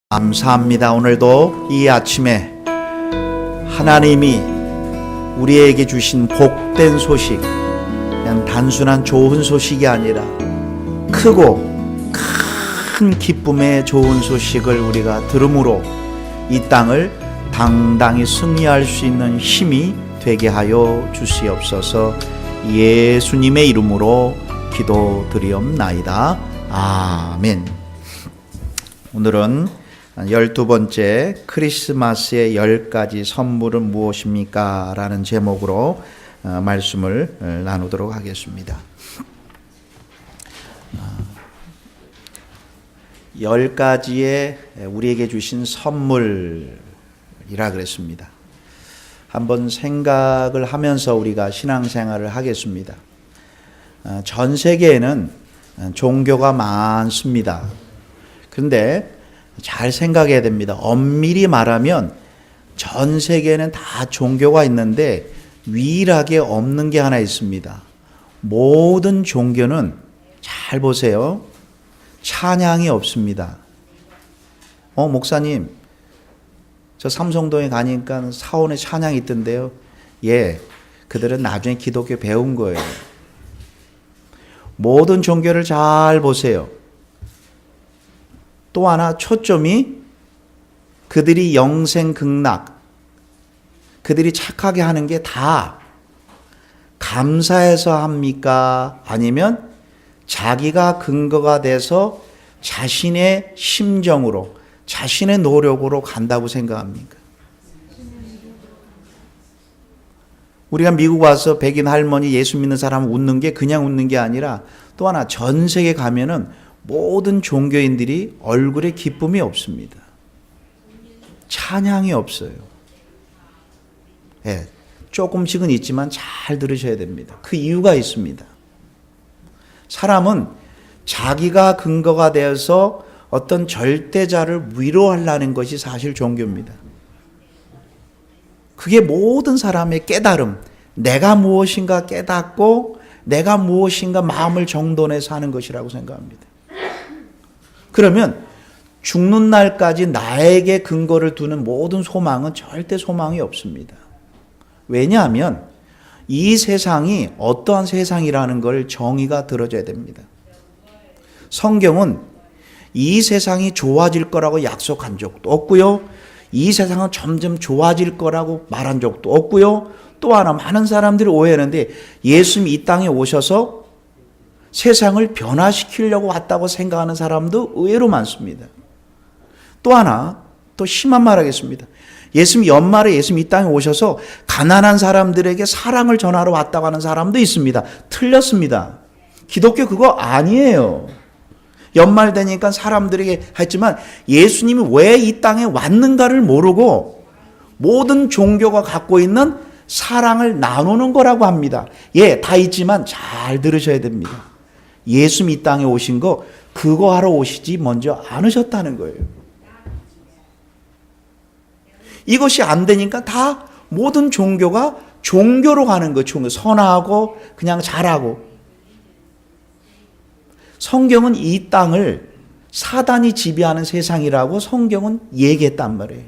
감사합니다. 오늘도 이 아침에 하나님이 우리에게 주신 복된 소식, 그냥 단순한 좋은 소식이 아니라 크고 큰 기쁨의 좋은 소식을 우리가 들음으로 이 땅을 당당히 승리할 수 있는 힘이 되게 하여 주시옵소서. 예수님의 이름으로 기도드리옵나이다. 아멘. 오늘은 12번째 크리스마스의 10가지 선물은 무엇입니까? 라는 제목으로 말씀을 나누도록 하겠습니다. 10가지의 우리에게 주신 선물이라 그랬습니다. 한번 생각을 하면서 우리가 신앙생활을 하겠습니다. 전 세계에는 종교가 많습니다. 그런데 잘 생각해야 됩니다. 엄밀히 말하면 전 세계에는 다 종교가 있는데 유일하게 없는 게 하나 있습니다. 모든 종교는 잘 보세요. 찬양이 없습니다. 목사님, 저 삼성동에 가니까 사원에 찬양이 있던데요. 예, 그들은 나중에 기독교 배운 거예요. 모든 종교를 잘 보세요. 또 하나 초점이 그들이 영생극락, 그들이 착하게 하는 게 다 감사해서 합니까? 아니면 자기가 근거가 돼서 자신의 심정으로, 자신의 노력으로 간다고 생각합니까? 우리가 미국 와서 백인 할머니 예수 믿는 사람 웃는 게 그냥 웃는 게 아니라 또 하나 전 세계 가면은 모든 종교인들이 얼굴에 기쁨이 없습니다. 찬양이 없어요. 예, 조금씩은 있지만 잘 들으셔야 됩니다. 그 이유가 있습니다. 사람은 자기가 근거가 되어서 어떤 절대자를 위로하려는 것이 사실 종교입니다. 그게 모든 사람의 깨달음, 내가 무엇인가 깨닫고 내가 무엇인가 마음을 정돈해서 하는 것이라고 생각합니다. 그러면 죽는 날까지 나에게 근거를 두는 모든 소망은 절대 소망이 없습니다. 왜냐하면 이 세상이 어떠한 세상이라는 걸 정의가 들어져야 됩니다. 성경은 이 세상이 좋아질 거라고 약속한 적도 없고요. 이 세상은 점점 좋아질 거라고 말한 적도 없고요. 또 하나 많은 사람들이 오해하는데 예수님이 이 땅에 오셔서 세상을 변화시키려고 왔다고 생각하는 사람도 의외로 많습니다. 또 하나, 또 심한 말 하겠습니다. 예수님 연말에 예수님 이 땅에 오셔서 가난한 사람들에게 사랑을 전하러 왔다고 하는 사람도 있습니다. 틀렸습니다. 기독교 그거 아니에요. 연말 되니까 사람들에게 했지만 예수님이 왜 이 땅에 왔는가를 모르고 모든 종교가 갖고 있는 사랑을 나누는 거라고 합니다. 예, 다 있지만 잘 들으셔야 됩니다. 예수님 이 땅에 오신 거 그거 하러 오시지 먼저 않으셨다는 거예요. 이것이 안 되니까 다 모든 종교가 종교로 가는 거예요. 종교. 선하고 그냥 잘하고. 성경은 이 땅을 사단이 지배하는 세상이라고 성경은 얘기했단 말이에요.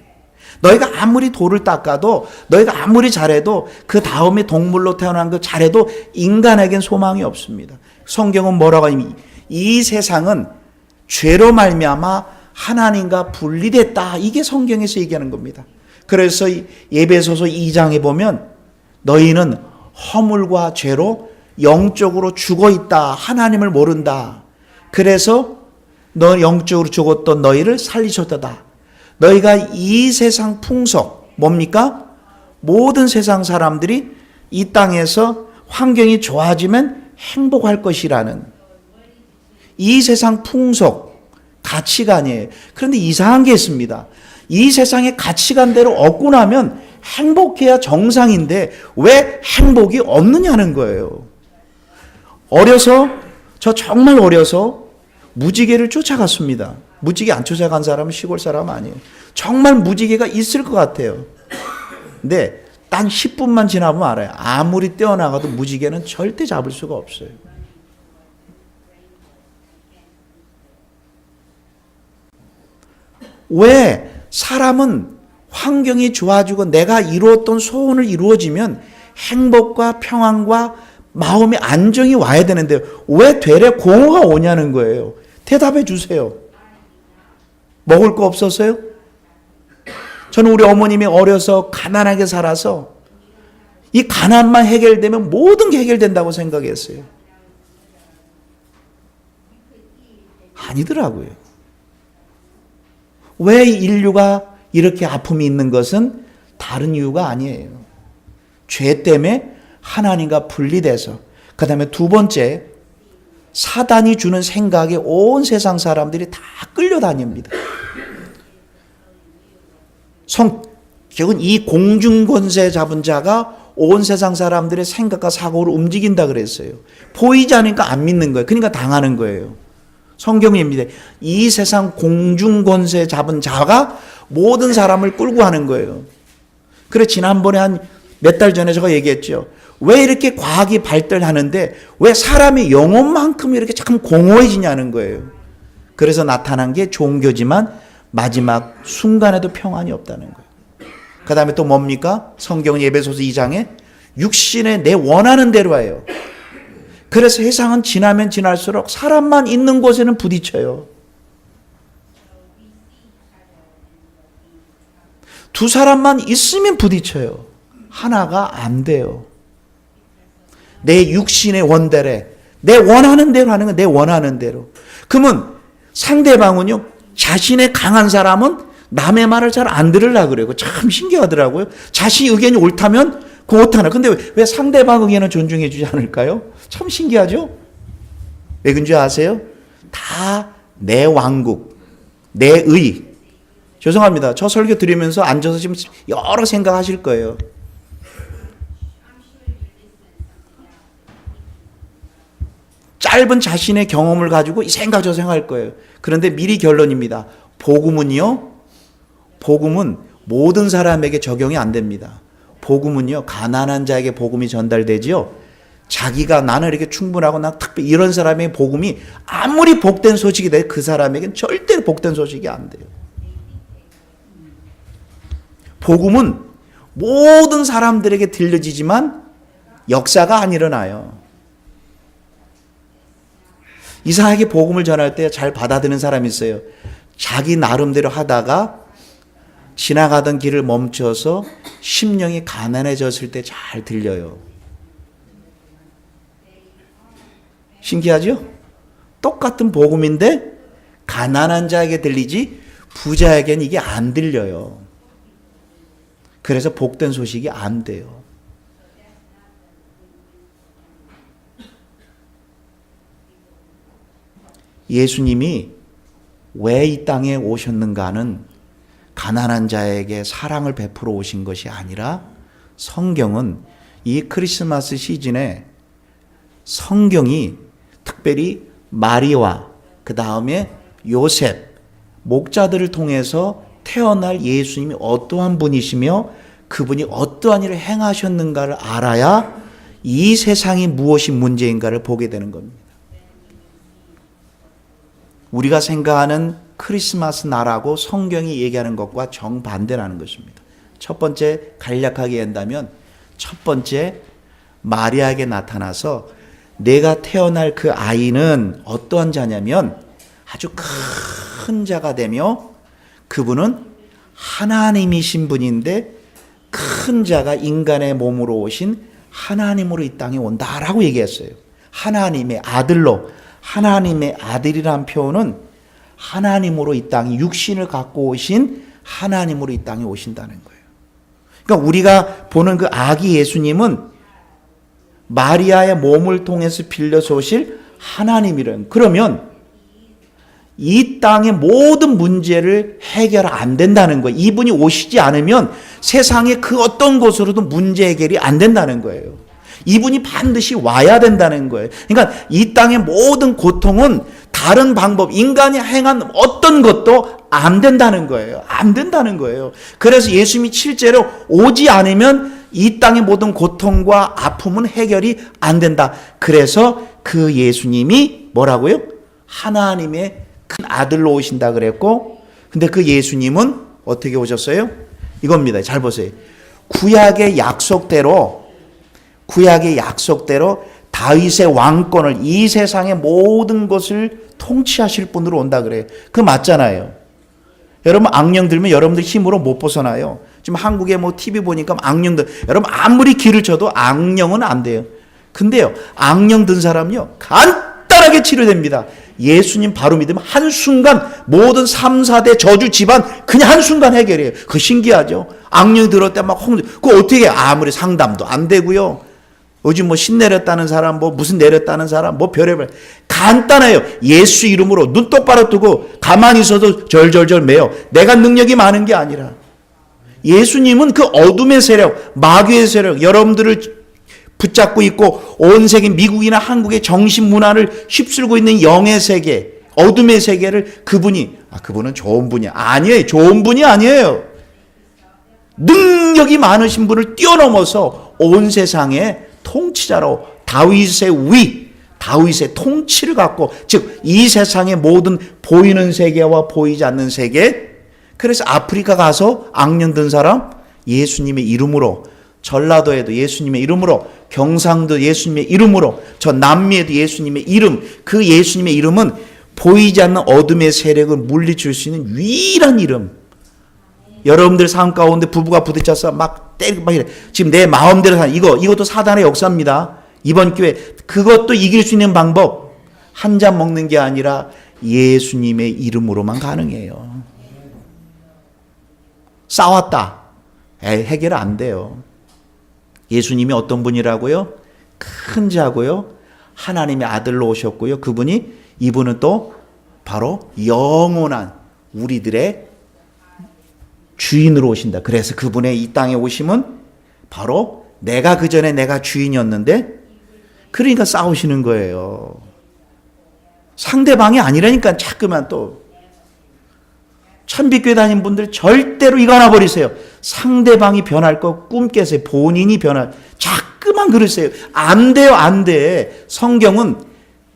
너희가 아무리 돌을 닦아도 너희가 아무리 잘해도 그 다음에 동물로 태어난 거 잘해도 인간에겐 소망이 없습니다. 성경은 뭐라고 하냐면 이 세상은 죄로 말미암아 하나님과 분리됐다. 이게 성경에서 얘기하는 겁니다. 그래서 에베소서 2장에 보면 너희는 허물과 죄로 영적으로 죽어있다. 하나님을 모른다. 그래서 너 영적으로 죽었던 너희를 살리셨다. 너희가 이 세상 풍속 뭡니까? 모든 세상 사람들이 이 땅에서 환경이 좋아지면 행복할 것이라는 이 세상 풍속 가치관이에요. 그런데 이상한 게 있습니다. 이 세상의 가치관대로 얻고 나면 행복해야 정상인데 왜 행복이 없느냐는 거예요. 저 정말 어려서 무지개를 쫓아갔습니다. 무지개 안 쫓아간 사람은 시골 사람 아니에요. 정말 무지개가 있을 것 같아요. 근데 단 10분만 지나보면 알아요. 아무리 떼어나가도 무지개는 절대 잡을 수가 없어요. 왜 사람은 환경이 좋아지고 내가 이루었던 소원을 이루어지면 행복과 평안과 마음의 안정이 와야 되는데 왜 되레 공허가 오냐는 거예요. 대답해 주세요. 먹을 거 없어서요? 저는 우리 어머님이 어려서 가난하게 살아서 이 가난만 해결되면 모든 게 해결된다고 생각했어요. 아니더라고요. 왜 인류가 이렇게 아픔이 있는 것은 다른 이유가 아니에요. 죄 때문에 하나님과 분리돼서. 그 다음에 두 번째, 사단이 주는 생각에 온 세상 사람들이 다 끌려다닙니다. 성격은 이 공중권세 잡은 자가 온 세상 사람들의 생각과 사고를 움직인다 그랬어요. 보이지 않으니까 안 믿는 거예요. 그러니까 당하는 거예요. 성경입니다. 이 세상 공중권세 잡은 자가 모든 사람을 끌고 하는 거예요. 그래 지난번에 한 몇 달 전에 제가 얘기했죠. 왜 이렇게 과학이 발달하는데 왜 사람의 영혼만큼 이렇게 참 공허해지냐는 거예요. 그래서 나타난 게 종교지만 마지막 순간에도 평안이 없다는 거예요. 그 다음에 또 뭡니까? 성경은 에베소서 2장에 육신의 내 원하는 대로 해요. 그래서 세상은 지나면 지날수록 사람만 있는 곳에는 부딪혀요. 두 사람만 있으면 부딪혀요. 하나가 안 돼요. 내 육신의 원대로 내 원하는 대로 하는 건 내 원하는 대로. 그러면 상대방은요, 자신의 강한 사람은 남의 말을 잘 안 들으려고 그래요. 참 신기하더라고요. 자신의 의견이 옳다면 그거 옳다나. 근데 왜 상대방 의견은 존중해 주지 않을까요? 참 신기하죠? 왜 그런지 아세요? 다 내 왕국, 내 의. 죄송합니다. 저 설교 들으면서 앉아서 지금 여러 생각하실 거예요. 짧은 자신의 경험을 가지고 이 생각 저 생각할 거예요. 그런데 미리 결론입니다. 복음은 모든 사람에게 적용이 안 됩니다. 복음은요, 가난한 자에게 복음이 전달되지요. 자기가 나는 이렇게 충분하고 나 특별히 이런 사람의 복음이 아무리 복된 소식이 돼 그 사람에게는 절대로 복된 소식이 안 돼요. 복음은 모든 사람들에게 들려지지만 역사가 안 일어나요. 이상하게 복음을 전할 때 잘 받아들이는 사람이 있어요. 자기 나름대로 하다가 지나가던 길을 멈춰서 심령이 가난해졌을 때 잘 들려요. 신기하죠? 똑같은 복음인데 가난한 자에게 들리지 부자에게는 이게 안 들려요. 그래서 복된 소식이 안 돼요. 예수님이 왜 이 땅에 오셨는가는 가난한 자에게 사랑을 베풀어 오신 것이 아니라 성경은 이 크리스마스 시즌에 성경이 특별히 마리와 그 다음에 요셉 목자들을 통해서 태어날 예수님이 어떠한 분이시며 그분이 어떠한 일을 행하셨는가를 알아야 이 세상이 무엇이 문제인가를 보게 되는 겁니다. 우리가 생각하는 크리스마스 날하고 성경이 얘기하는 것과 정반대라는 것입니다. 첫 번째 간략하게 한다면 첫 번째 마리아에게 나타나서 내가 태어날 그 아이는 어떠한 자냐면 아주 큰 자가 되며 그분은 하나님이신 분인데 큰 자가 인간의 몸으로 오신 하나님으로 이 땅에 온다라고 얘기했어요. 하나님의 아들로. 하나님의 아들이란 표현은 하나님으로 이 땅에 육신을 갖고 오신 하나님으로 이 땅에 오신다는 거예요. 그러니까 우리가 보는 그 아기 예수님은 마리아의 몸을 통해서 빌려서 오실 하나님이란. 그러면 이 땅의 모든 문제를 해결 안 된다는 거예요. 이분이 오시지 않으면 세상의 그 어떤 곳으로도 문제 해결이 안 된다는 거예요. 이분이 반드시 와야 된다는 거예요. 그러니까 이 땅의 모든 고통은 다른 방법, 인간이 행한 어떤 것도 안 된다는 거예요. 안 된다는 거예요. 그래서 예수님이 실제로 오지 않으면 이 땅의 모든 고통과 아픔은 해결이 안 된다. 그래서 그 예수님이 뭐라고요? 하나님의 큰 아들로 오신다 그랬고 근데 그 예수님은 어떻게 오셨어요? 이겁니다. 잘 보세요. 구약의 약속대로 다윗의 왕권을, 이 세상의 모든 것을 통치하실 분으로 온다 그래요. 그 맞잖아요. 여러분, 악령 들면 여러분들 힘으로 못 벗어나요. 지금 한국에 뭐 TV 보니까 악령들, 여러분 아무리 기를 쳐도 악령은 안 돼요. 근데요, 악령 든 사람요 간단하게 치료됩니다. 예수님 바로 믿으면 한순간 모든 3, 4대 저주 집안 그냥 한순간 해결해요. 그거 신기하죠. 악령이 들었을 때 막 그거 어떻게 해? 아무리 상담도 안 되고요. 요즘 뭐 신 내렸다는 사람, 뭐 무슨 내렸다는 사람, 뭐 별의별 간단해요. 예수 이름으로 눈 똑바로 뜨고 가만히 있어도 절절절 매요. 내가 능력이 많은 게 아니라 예수님은 그 어둠의 세력, 마귀의 세력, 여러분들을 붙잡고 있고 온 세계, 미국이나 한국의 정신 문화를 휩쓸고 있는 영의 세계, 어둠의 세계를 그분은 좋은 분이야. 아니에요. 좋은 분이 아니에요. 능력이 많으신 분을 뛰어넘어서 온 세상의 통치자로 다윗의 통치를 갖고, 즉 이 세상의 모든 보이는 세계와 보이지 않는 세계, 그래서 아프리카 가서 악령 든 사람 예수님의 이름으로, 전라도에도 예수님의 이름으로, 경상도 예수님의 이름으로, 저 남미에도 예수님의 이름, 그 예수님의 이름은 보이지 않는 어둠의 세력을 물리칠 수 있는 유일한 이름. 여러분들 삶 가운데 부부가 부딪혀서 막 때리고 막 이래. 지금 내 마음대로 사는 이것도 사단의 역사입니다. 이번 기회에 그것도 이길 수 있는 방법, 한 잔 먹는 게 아니라 예수님의 이름으로만 가능해요. 싸웠다. 해결 안 돼요. 예수님이 어떤 분이라고요? 큰 자고요. 하나님의 아들로 오셨고요. 이분은 또 바로 영원한 우리들의 주인으로 오신다. 그래서 그분의 이 땅에 오심은 바로 그 전에 내가 주인이었는데, 그러니까 싸우시는 거예요. 상대방이 아니라니까 자꾸만 또. 천빛교회 다니는 분들 절대로 이거 하나 버리세요. 상대방이 변할 거 꿈 깨세요. 본인이 자꾸만 그러세요. 안 돼요, 안 돼. 성경은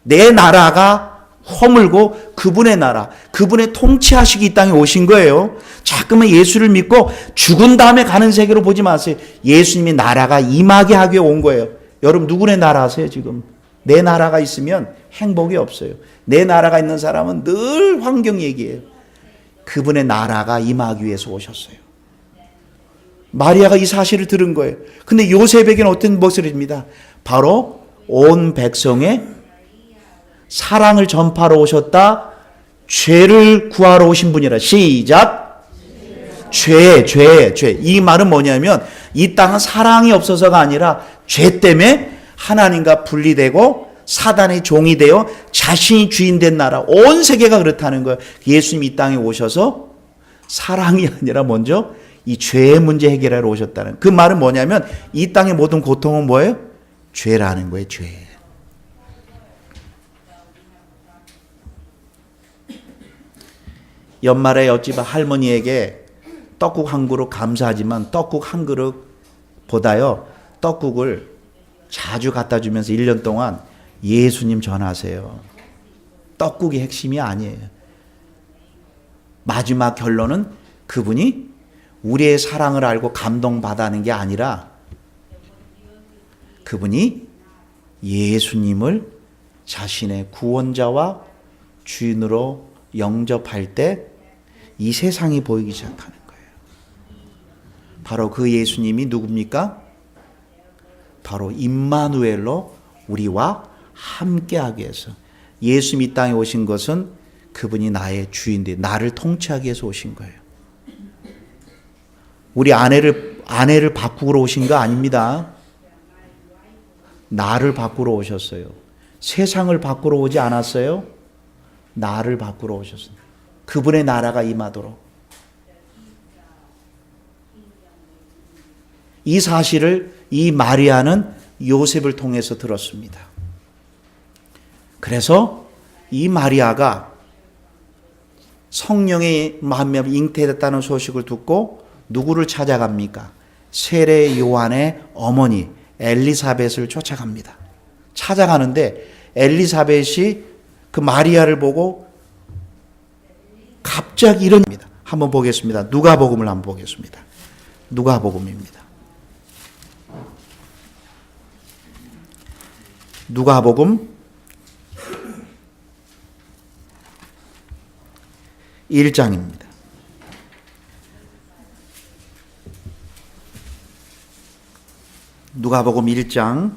내 나라가 허물고 그분의 나라, 그분의 통치하시기 이 땅에 오신 거예요. 자꾸만 예수를 믿고 죽은 다음에 가는 세계로 보지 마세요. 예수님이 나라가 임하게 하기 위해 온 거예요. 여러분 누구네 나라 아세요 지금? 내 나라가 있으면 행복이 없어요. 내 나라가 있는 사람은 늘 환경 얘기예요. 그분의 나라가 임하기 위해서 오셨어요. 마리아가 이 사실을 들은 거예요. 근데 요셉에게는 어떤 목소리입니다. 바로 온 백성의 사랑을 전파하러 오셨다. 죄를 구하러 오신 분이라. 시작. 죄. 이 말은 뭐냐면 이 땅은 사랑이 없어서가 아니라 죄 때문에 하나님과 분리되고 사단의 종이 되어 자신이 주인 된 나라, 온 세계가 그렇다는 거예요. 예수님이 이 땅에 오셔서 사랑이 아니라 먼저 이 죄의 문제 해결하러 오셨다는, 그 말은 뭐냐면 이 땅의 모든 고통은 뭐예요? 죄라는 거예요. 죄. 연말에 어찌봐 할머니에게 떡국 한 그릇 감사하지만 떡국 한 그릇보다요, 떡국을 자주 갖다 주면서 1년 동안 예수님 전하세요. 떡국이 핵심이 아니에요. 마지막 결론은 그분이 우리의 사랑을 알고 감동받아는 게 아니라 그분이 예수님을 자신의 구원자와 주인으로 영접할 때 이 세상이 보이기 시작하는 거예요. 바로 그 예수님이 누굽니까? 바로 임마누엘로 우리와 함께하기 위해서, 예수님이 이 땅에 오신 것은 그분이 나의 주인데 나를 통치하기 위해서 오신 거예요. 우리 아내를 바꾸러 오신 거 아닙니다. 나를 바꾸러 오셨어요. 세상을 바꾸러 오지 않았어요. 나를 바꾸러 오셨어요. 그분의 나라가 임하도록. 이 사실을 이 마리아는 요셉을 통해서 들었습니다. 그래서 이 마리아가 성령의 마음에 잉태됐다는 소식을 듣고 누구를 찾아갑니까? 세례 요한의 어머니 엘리사벳을 쫓아갑니다. 찾아가는데 엘리사벳이 그 마리아를 보고 갑자기 이런 한번 보겠습니다. 누가복음을 한번 보겠습니다. 누가복음입니다. 누가복음 1장입니다. 누가복음 1장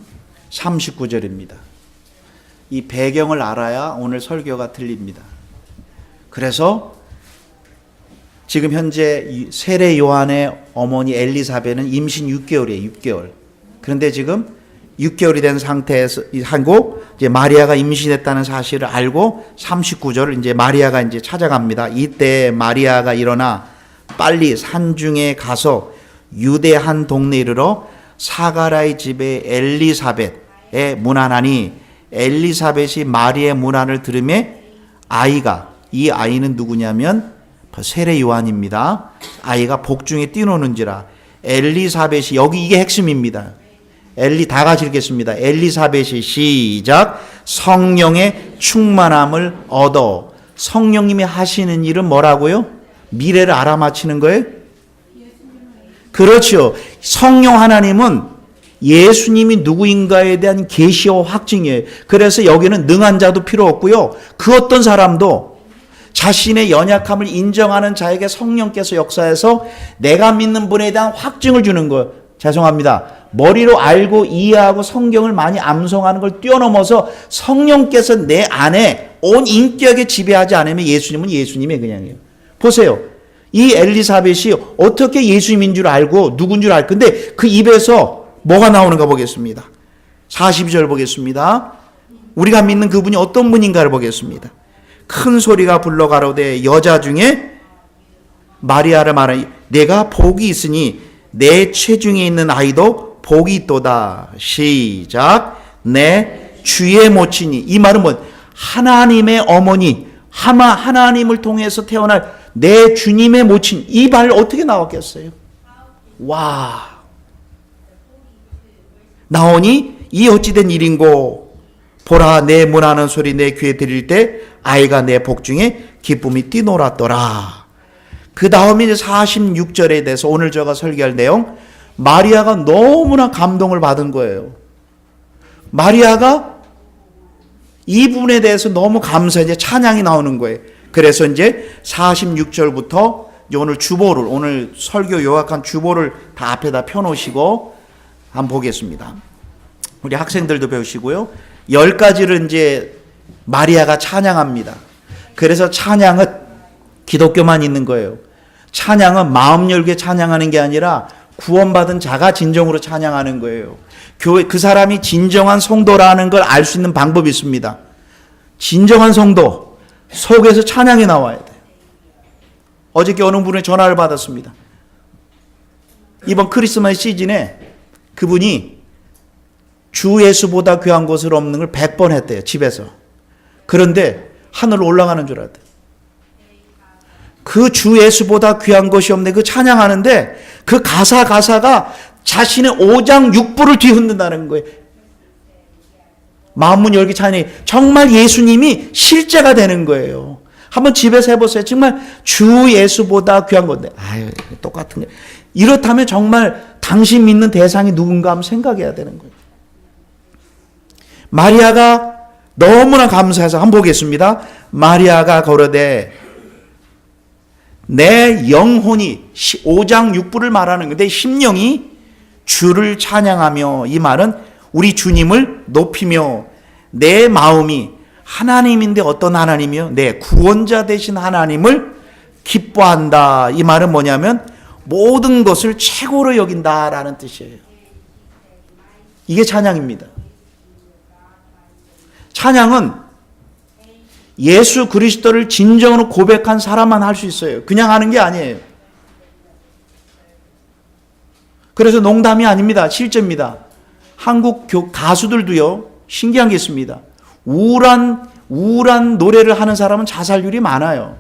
39절입니다. 이 배경을 알아야 오늘 설교가 들립니다. 그래서 지금 현재 세례 요한의 어머니 엘리사벳은 임신 6개월이에요. 6개월. 그런데 지금 6개월이 된 상태에서 하고 이제 마리아가 임신했다는 사실을 알고 39절 이제 마리아가 이제 찾아갑니다. 이때 마리아가 일어나 빨리 산중에 가서 유대 한 동네에 이르러 사가라의 집에 엘리사벳에 문안하니 엘리사벳이 마리아의 문안을 들으매 이 아이는 누구냐면 세례 요한입니다. 아이가 복중에 뛰노는지라. 엘리사벳이 여기 이게 핵심입니다. 다 같이 읽겠습니다. 엘리사벳이 시작. 성령의 충만함을 얻어. 성령님이 하시는 일은 뭐라고요? 미래를 알아맞히는 거예요? 그렇죠. 성령 하나님은 예수님이 누구인가에 대한 계시와 확증이에요. 그래서 여기는 능한 자도 필요 없고요. 그 어떤 사람도 자신의 연약함을 인정하는 자에게 성령께서 역사해서 내가 믿는 분에 대한 확증을 주는 거예요. 죄송합니다. 머리로 알고 이해하고 성경을 많이 암송하는 걸 뛰어넘어서 성령께서 내 안에 온 인격에 지배하지 않으면 예수님은 예수님의 그냥이에요. 보세요. 이 엘리사벳이 어떻게 예수님인 줄 알고 누군 줄 알 건데 그 입에서 뭐가 나오는가 보겠습니다. 42절 보겠습니다. 우리가 믿는 그분이 어떤 분인가를 보겠습니다. 큰 소리가 불러 가로되 여자 중에 마리아를 말하니 내가 복이 있으니 내 체중에 있는 아이도 복이 있도다. 시작. 내 주의 모친이. 이 말은 뭐 하나님의 어머니 하나님을 통해서 태어날 내 주님의 모친. 이 말 어떻게 나왔겠어요? 와. 나오니 이 어찌된 일인고 보라 내 문하는 소리 내 귀에 들릴 때 아이가 내 복중에 기쁨이 뛰놀았더라. 그 다음에 이제 46절에 대해서 오늘 제가 설교할 내용, 마리아가 너무나 감동을 받은 거예요. 마리아가 이 부분에 대해서 너무 감사해 이제 찬양이 나오는 거예요. 그래서 이제 46절부터 오늘 주보를, 오늘 설교 요약한 주보를 다 앞에다 펴놓으시고 한번 보겠습니다. 우리 학생들도 배우시고요. 10가지를 이제 마리아가 찬양합니다. 그래서 찬양은 기독교만 있는 거예요. 찬양은 마음 열게 찬양하는 게 아니라 구원받은 자가 진정으로 찬양하는 거예요. 교회 그 사람이 진정한 성도라는 걸 알 수 있는 방법이 있습니다. 진정한 성도 속에서 찬양이 나와야 돼요. 어저께 어느 분의 전화를 받았습니다. 이번 크리스마스 시즌에 그분이 주 예수보다 귀한 것을 없는 걸 100번 했대요. 집에서. 그런데 하늘로 올라가는 줄 알았대요. 그 주 예수보다 귀한 것이 없네. 그 찬양하는데 그 가사가 자신의 5장 6부를 뒤흔든다는 거예요. 마음문 열기 찬양이 정말 예수님이 실제가 되는 거예요. 한번 집에서 해보세요. 정말 주 예수보다 귀한 건데. 아유, 똑같은 게. 이렇다면 정말 당신 믿는 대상이 누군가 한번 생각해야 되는 거예요. 마리아가 너무나 감사해서 한번 보겠습니다. 마리아가 거르되 내 영혼이 5장 6부를 말하는 건데 심령이 주를 찬양하며, 이 말은 우리 주님을 높이며 내 마음이 하나님인데 어떤 하나님이요? 내 구원자 되신 하나님을 기뻐한다. 이 말은 뭐냐면 모든 것을 최고로 여긴다라는 뜻이에요. 이게 찬양입니다. 찬양은 예수 그리스도를 진정으로 고백한 사람만 할 수 있어요. 그냥 하는 게 아니에요. 그래서 농담이 아닙니다. 실제입니다. 한국 가수들도요, 신기한 게 있습니다. 우울한 노래를 하는 사람은 자살률이 많아요.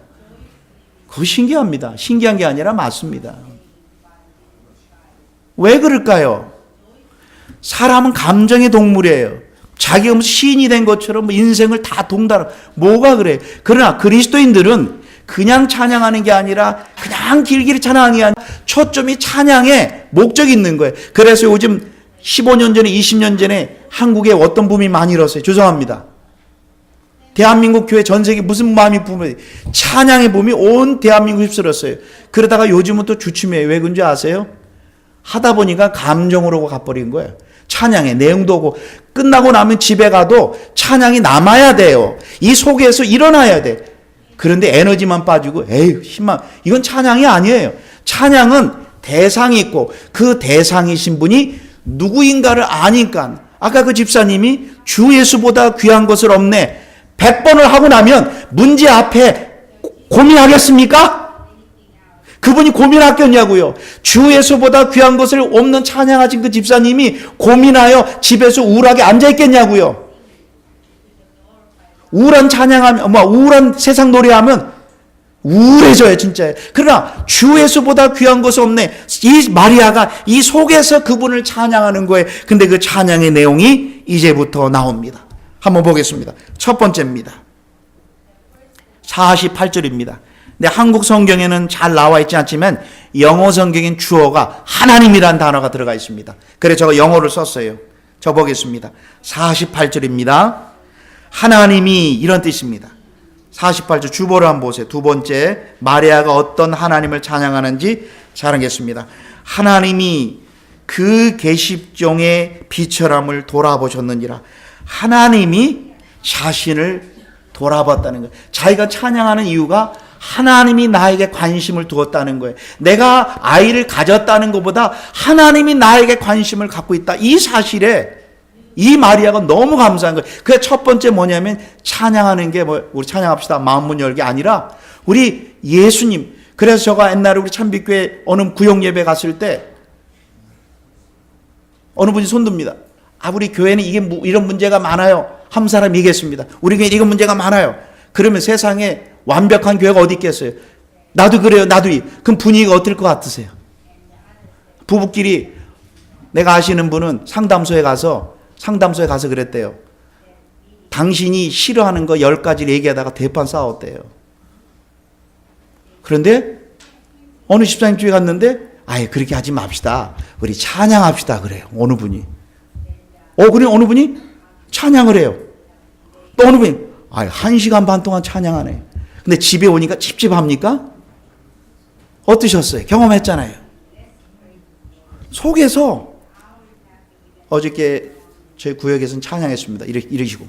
그거 신기합니다. 신기한 게 아니라 맞습니다. 왜 그럴까요? 사람은 감정의 동물이에요. 자기가 시인이 된 것처럼 인생을 다 동달하고 뭐가 그래? 그러나 그리스도인들은 그냥 찬양하는 게 아니라 그냥 길길이 찬양하는 게 아니라 초점이 찬양에 목적이 있는 거예요. 그래서 요즘 15년 전에 20년 전에 한국에 어떤 붐이 많이 일었어요. 죄송합니다. 대한민국 교회 전 세계 무슨 마음이 붐이 찬양의 붐이 온 대한민국 휩쓸었어요. 그러다가 요즘은 또 주춤해요. 왜 그런지 아세요? 하다 보니까 감정으로 가버린 거예요. 찬양의 내용도 오고 끝나고 나면 집에 가도 찬양이 남아야 돼요. 이 속에서 일어나야 돼. 그런데 에너지만 빠지고 에이 힘만 이건 찬양이 아니에요. 찬양은 대상이 있고 그 대상이신 분이 누구인가를 아니까 아까 그 집사님이 주 예수보다 귀한 것을 없네 100번을 하고 나면 문제 앞에 고민하겠습니까? 그분이 고민하겠냐고요. 주 예수보다 귀한 것을 없는 찬양하신 그 집사님이 고민하여 집에서 우울하게 앉아있겠냐고요. 우울한 찬양하면 우울한 세상 노래하면 우울해져요 진짜. 그러나 주 예수보다 귀한 것이 없네. 이 마리아가 이 속에서 그분을 찬양하는 거예요. 근데 그 찬양의 내용이 이제부터 나옵니다. 한번 보겠습니다. 첫 번째입니다. 48절입니다. 근데 한국 성경에는 잘 나와 있지 않지만 영어 성경인 주어가 하나님이라는 단어가 들어가 있습니다. 그래서 제가 영어를 썼어요. 저 보겠습니다. 48절입니다. 하나님이 이런 뜻입니다. 48절 주보를 한번 보세요. 두 번째 마리아가 어떤 하나님을 찬양하는지 자랑했습니다. 하나님이 그 계십종의 비천함을 돌아보셨느니라. 하나님이 자신을 돌아봤다는 거예요. 자기가 찬양하는 이유가 하나님이 나에게 관심을 두었다는 거예요. 내가 아이를 가졌다는 것보다 하나님이 나에게 관심을 갖고 있다. 이 사실에 이 마리아가 너무 감사한 거예요. 그게 첫 번째 뭐냐면 찬양하는 게 우리 찬양합시다 마음문 열기 아니라 우리 예수님. 그래서 제가 옛날에 우리 참빛교회 어느 구역 예배 갔을 때 어느 분이 손 듭니다. 우리 교회는 이런 문제가 많아요. 한 사람 얘기했습니다. 우리 교회는 이런 문제가 많아요. 그러면 세상에 완벽한 교회가 어디 있겠어요? 나도 그래요. 나도 그럼 분위기가 어떨 것 같으세요? 부부끼리 내가 아시는 분은 상담소에 가서 그랬대요. 당신이 싫어하는 거 10가지를 얘기하다가 대판 싸웠대요. 그런데 어느 집사님 집에 갔는데 아예 그렇게 하지 맙시다. 우리 찬양합시다 그래요. 어느 분이. 그래 어느 분이 찬양을 해요. 또 어느 분이 1시간 반 동안 찬양하네. 근데 집에 오니까 찝찝합니까? 어떠셨어요? 경험했잖아요. 속에서 어저께 저희 구역에서는 찬양했습니다. 이러시고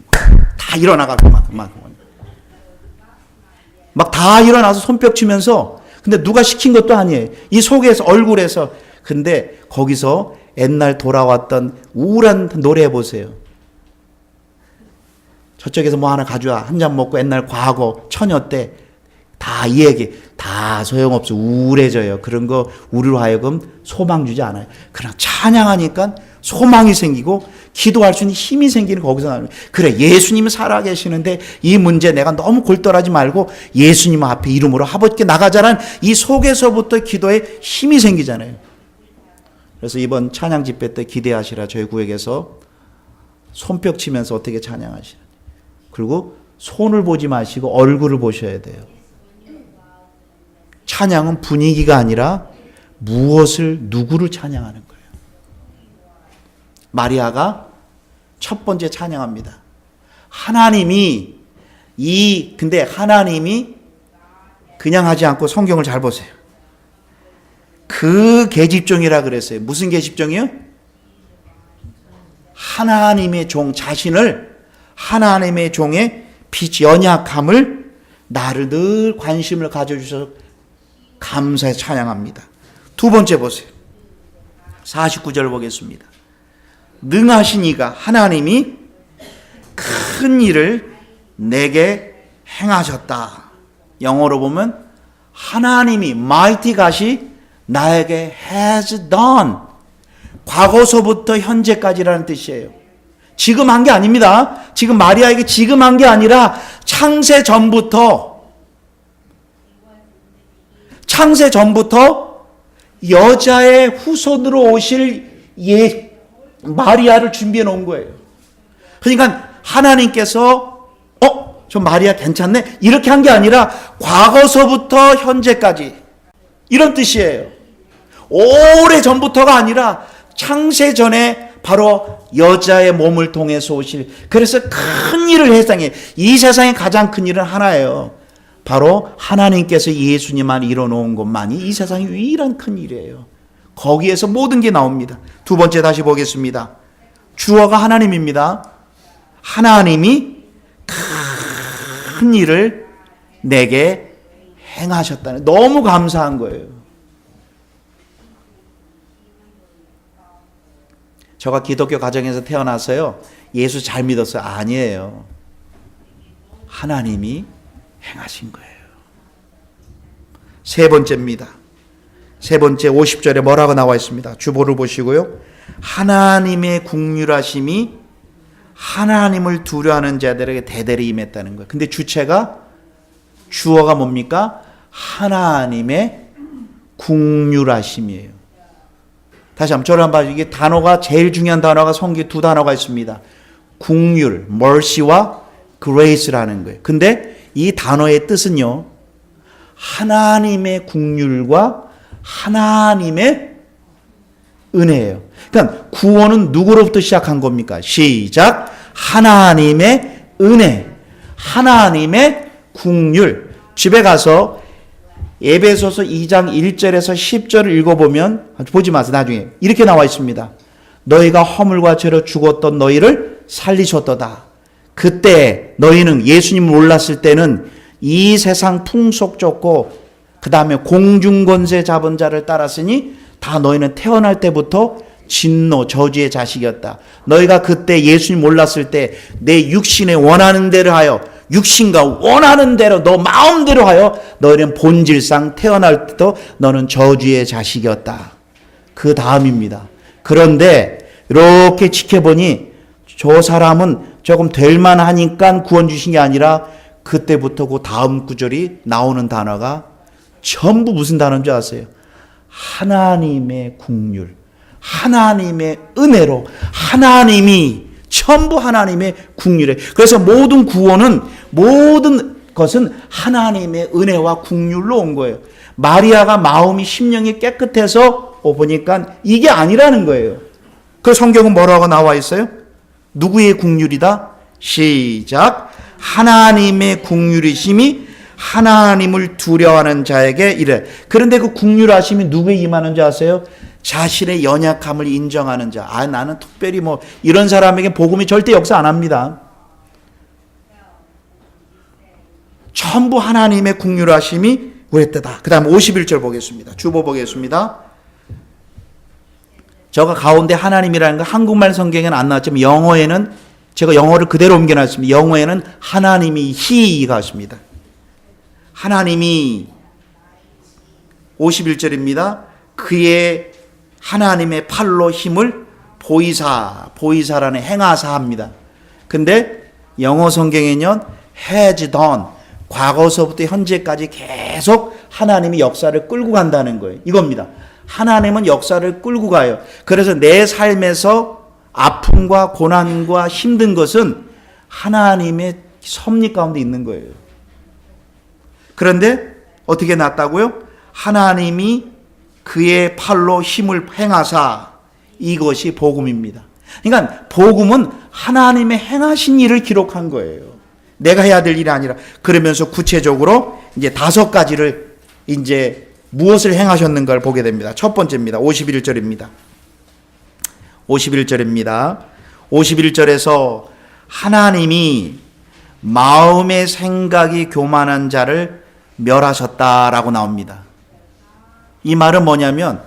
다 일어나가고 막 다 일어나서 손뼉 치면서 근데 누가 시킨 것도 아니에요. 이 속에서 얼굴에서 근데 거기서 옛날 돌아왔던 우울한 노래 해보세요. 저쪽에서 뭐 하나 가져와 한 잔 먹고 옛날 과거 처녀 때 다 이 얘기 다 소용없어 우울해져요. 그런 거 우리로 하여금 소망 주지 않아요. 그러나 찬양하니까 소망이 생기고 기도할 수 있는 힘이 생기는 거기서 나옵니다. 그래 예수님이 살아계시는데 이 문제 내가 너무 골똘하지 말고 예수님 앞에 이름으로 아버지께 나가자란 이 속에서부터 기도에 힘이 생기잖아요. 그래서 이번 찬양 집회 때 기대하시라. 저희 구역에서 손뼉 치면서 어떻게 찬양하시라. 그리고 손을 보지 마시고 얼굴을 보셔야 돼요. 찬양은 분위기가 아니라 누구를 찬양하는 거예요. 마리아가 첫 번째 찬양합니다. 근데 하나님이 그냥 하지 않고 성경을 잘 보세요. 그 계집종이라 그랬어요. 무슨 계집종이요? 하나님의 종 자신을 하나님의 종의 빛 연약함을 나를 늘 관심을 가져주셔서 감사해 찬양합니다. 두 번째 보세요. 49절 보겠습니다. 능하신 이가 하나님이 큰 일을 내게 행하셨다. 영어로 보면 하나님이 mighty God이 나에게 has done. 과거서부터 현재까지라는 뜻이에요. 지금 한 게 아닙니다. 지금 마리아에게 지금 한 게 아니라 창세 전부터 여자의 후손으로 오실 마리아를 준비해 놓은 거예요. 그러니까 하나님께서 저 마리아 괜찮네? 이렇게 한 게 아니라 과거서부터 현재까지 이런 뜻이에요. 오래 전부터가 아니라 창세 전에 바로 여자의 몸을 통해서 오실, 그래서 큰 일을 세상에, 이 세상에 가장 큰 일은 하나예요. 바로 하나님께서 예수님만 이뤄놓은 것만이 이 세상의 유일한 큰 일이에요. 거기에서 모든 게 나옵니다. 두 번째 다시 보겠습니다. 주어가 하나님입니다. 하나님이 큰 일을 내게 행하셨다는, 너무 감사한 거예요. 저가 기독교 가정에서 태어나서요, 예수 잘 믿었어요? 아니에요. 하나님이 행하신 거예요. 세 번째입니다. 세 번째 50절에 뭐라고 나와 있습니다. 주보를 보시고요. 하나님의 긍휼하심이 하나님을 두려워하는 자들에게 대대로 임했다는 거예요. 근데 주체가, 주어가 뭡니까? 하나님의 긍휼하심이에요. 다시 한번 저를 한번 봐주세요. 이게 단어가, 제일 중요한 단어가 성경에 두 단어가 있습니다. 긍휼, mercy와 grace라는 거예요. 근데 이 단어의 뜻은요, 하나님의 긍휼과 하나님의 은혜예요. 그러니까 구원은 누구로부터 시작한 겁니까? 시작. 하나님의 은혜, 하나님의 긍휼. 집에 가서 에베소서 2장 1절에서 10절을 읽어보면, 보지 마세요. 나중에 이렇게 나와 있습니다. 너희가 허물과 죄로 죽었던 너희를 살리셨도다. 그때 너희는, 예수님을 몰랐을 때는 이 세상 풍속 쫓고 그 다음에 공중권세 잡은 자를 따랐으니 다 너희는 태어날 때부터 진노, 저주의 자식이었다. 너희가 그때 예수님 몰랐을 때 내 육신에 원하는 대로 하여, 육신과 원하는 대로 너 마음대로 하여 너희는 본질상 태어날 때도 너는 저주의 자식이었다. 그 다음입니다. 그런데 이렇게 지켜보니 저 사람은 조금 될 만하니까 구원 주신 게 아니라 그때부터 그 다음 구절이 나오는 단어가 전부 무슨 단어인 줄 아세요? 하나님의 긍휼, 하나님의 은혜로, 하나님이 전부 하나님의 긍휼에. 그래서 모든 구원은, 모든 것은 하나님의 은혜와 긍휼로 온 거예요. 마리아가 마음이, 심령이 깨끗해서 보니까 이게 아니라는 거예요. 그 성경은 뭐라고 나와 있어요? 누구의 긍휼이다? 시작. 하나님의 긍휼이심이 하나님을 두려워하는 자에게 이래. 그런데 그 긍휼하심이 누구에 임하는 줄 아세요? 자신의 연약함을 인정하는 자. 나는 특별히 이런 사람에게 복음이 절대 역사 안 합니다. 전부 하나님의 긍휼하심이 그랬다. 그 다음 51절 보겠습니다. 주보 보겠습니다. 저가 가운데 하나님이라는 거 한국말 성경에는 안 나왔지만 영어에는, 제가 영어를 그대로 옮겨놨습니다. 영어에는 하나님이 He가 있습니다. 하나님이 51절입니다. 그의 하나님의 팔로 힘을 보이사라는 행하사 합니다. 근데 영어 성경에는 has done, 과거서부터 현재까지 계속 하나님이 역사를 끌고 간다는 거예요. 이겁니다. 하나님은 역사를 끌고 가요. 그래서 내 삶에서 아픔과 고난과 힘든 것은 하나님의 섭리 가운데 있는 거예요. 그런데 어떻게 났다고요? 하나님이 그의 팔로 힘을 행하사, 이것이 복음입니다. 그러니까 복음은 하나님의 행하신 일을 기록한 거예요. 내가 해야 될 일이 아니라. 그러면서 구체적으로 이제 5가지를 이제 무엇을 행하셨는가를 보게 됩니다. 첫 번째입니다. 51절입니다. 51절입니다. 51절에서 하나님이 마음의 생각이 교만한 자를 멸하셨다라고 나옵니다. 이 말은 뭐냐면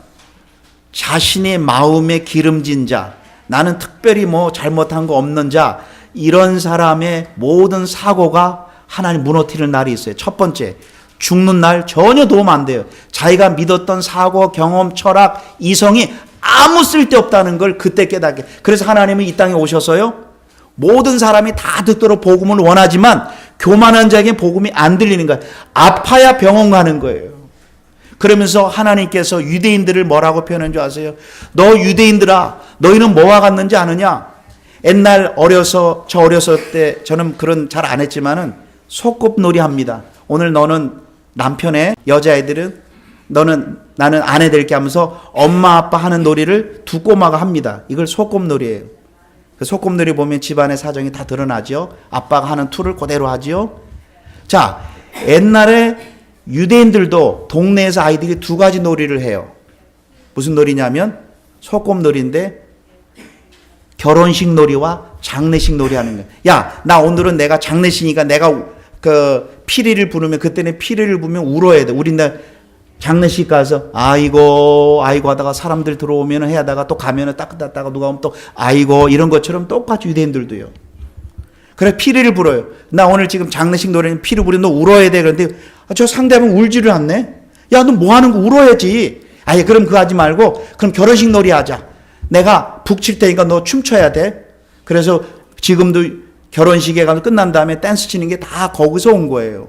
자신의 마음에 기름진 자, 나는 특별히 잘못한 거 없는 자, 이런 사람의 모든 사고가 하나님 무너뜨리는 날이 있어요. 첫 번째, 죽는 날 전혀 도움 안 돼요. 자기가 믿었던 사고, 경험, 철학, 이성이 아무 쓸데없다는 걸 그때 깨닫게. 그래서 하나님은 이 땅에 오셔서요, 모든 사람이 다 듣도록 복음을 원하지만 교만한 자에게 복음이 안 들리는 거예요. 아파야 병원 가는 거예요. 그러면서 하나님께서 유대인들을 뭐라고 표현한 줄 아세요? 너 유대인들아, 너희는 뭐와 같는지 아느냐? 옛날 저 어렸을 때 저는 그런 잘 안 했지만은 소꿉놀이 합니다. 오늘 너는 남편의 여자애들은 나는 아내 될게 하면서 엄마 아빠 하는 놀이를 두 꼬마가 합니다. 이걸 소꿉놀이에요. 그 소꿉놀이 보면 집안의 사정이 다 드러나죠. 아빠가 하는 투를 그대로 하죠. 자, 옛날에 유대인들도 동네에서 아이들이 두 가지 놀이를 해요. 무슨 놀이냐면 소꿉놀이인데 결혼식 놀이와 장례식 놀이 하는 거예요. 야, 나 오늘은 내가 장례식이니까 내가 그 피리를 부르면 그때는 피리를 부르면 울어야 돼. 우리는 장례식 가서 아이고 하다가 사람들 들어오면 해야다가 또 가면은 따끈따다가 누가 오면 또 아이고 이런 것처럼 똑같이 유대인들도요. 그래 피리를 불어요. 나 오늘 지금 장례식 노래는 피리 부르면 너 울어야 돼. 그런데 저 상대하면 울지를 않네. 야, 너 뭐 하는 거 울어야지. 아예 그럼 그거 하지 말고 그럼 결혼식 놀이 하자. 내가 북 칠 테니까 너 춤춰야 돼. 그래서 지금도 결혼식에 가서 끝난 다음에 댄스 치는 게 다 거기서 온 거예요.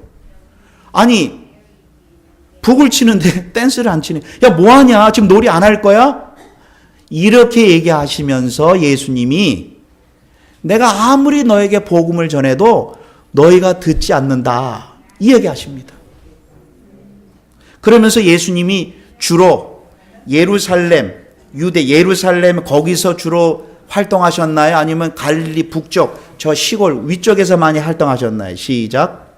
아니 북을 치는데 댄스를 안 치네. 야, 뭐 하냐? 지금 놀이 안 할 거야? 이렇게 얘기하시면서 예수님이 내가 아무리 너에게 복음을 전해도 너희가 듣지 않는다. 이 얘기하십니다. 그러면서 예수님이 주로 예루살렘, 유대 예루살렘 거기서 주로 활동하셨나요? 아니면 갈릴리 북쪽 저 시골 위쪽에서 많이 활동하셨나요? 시작.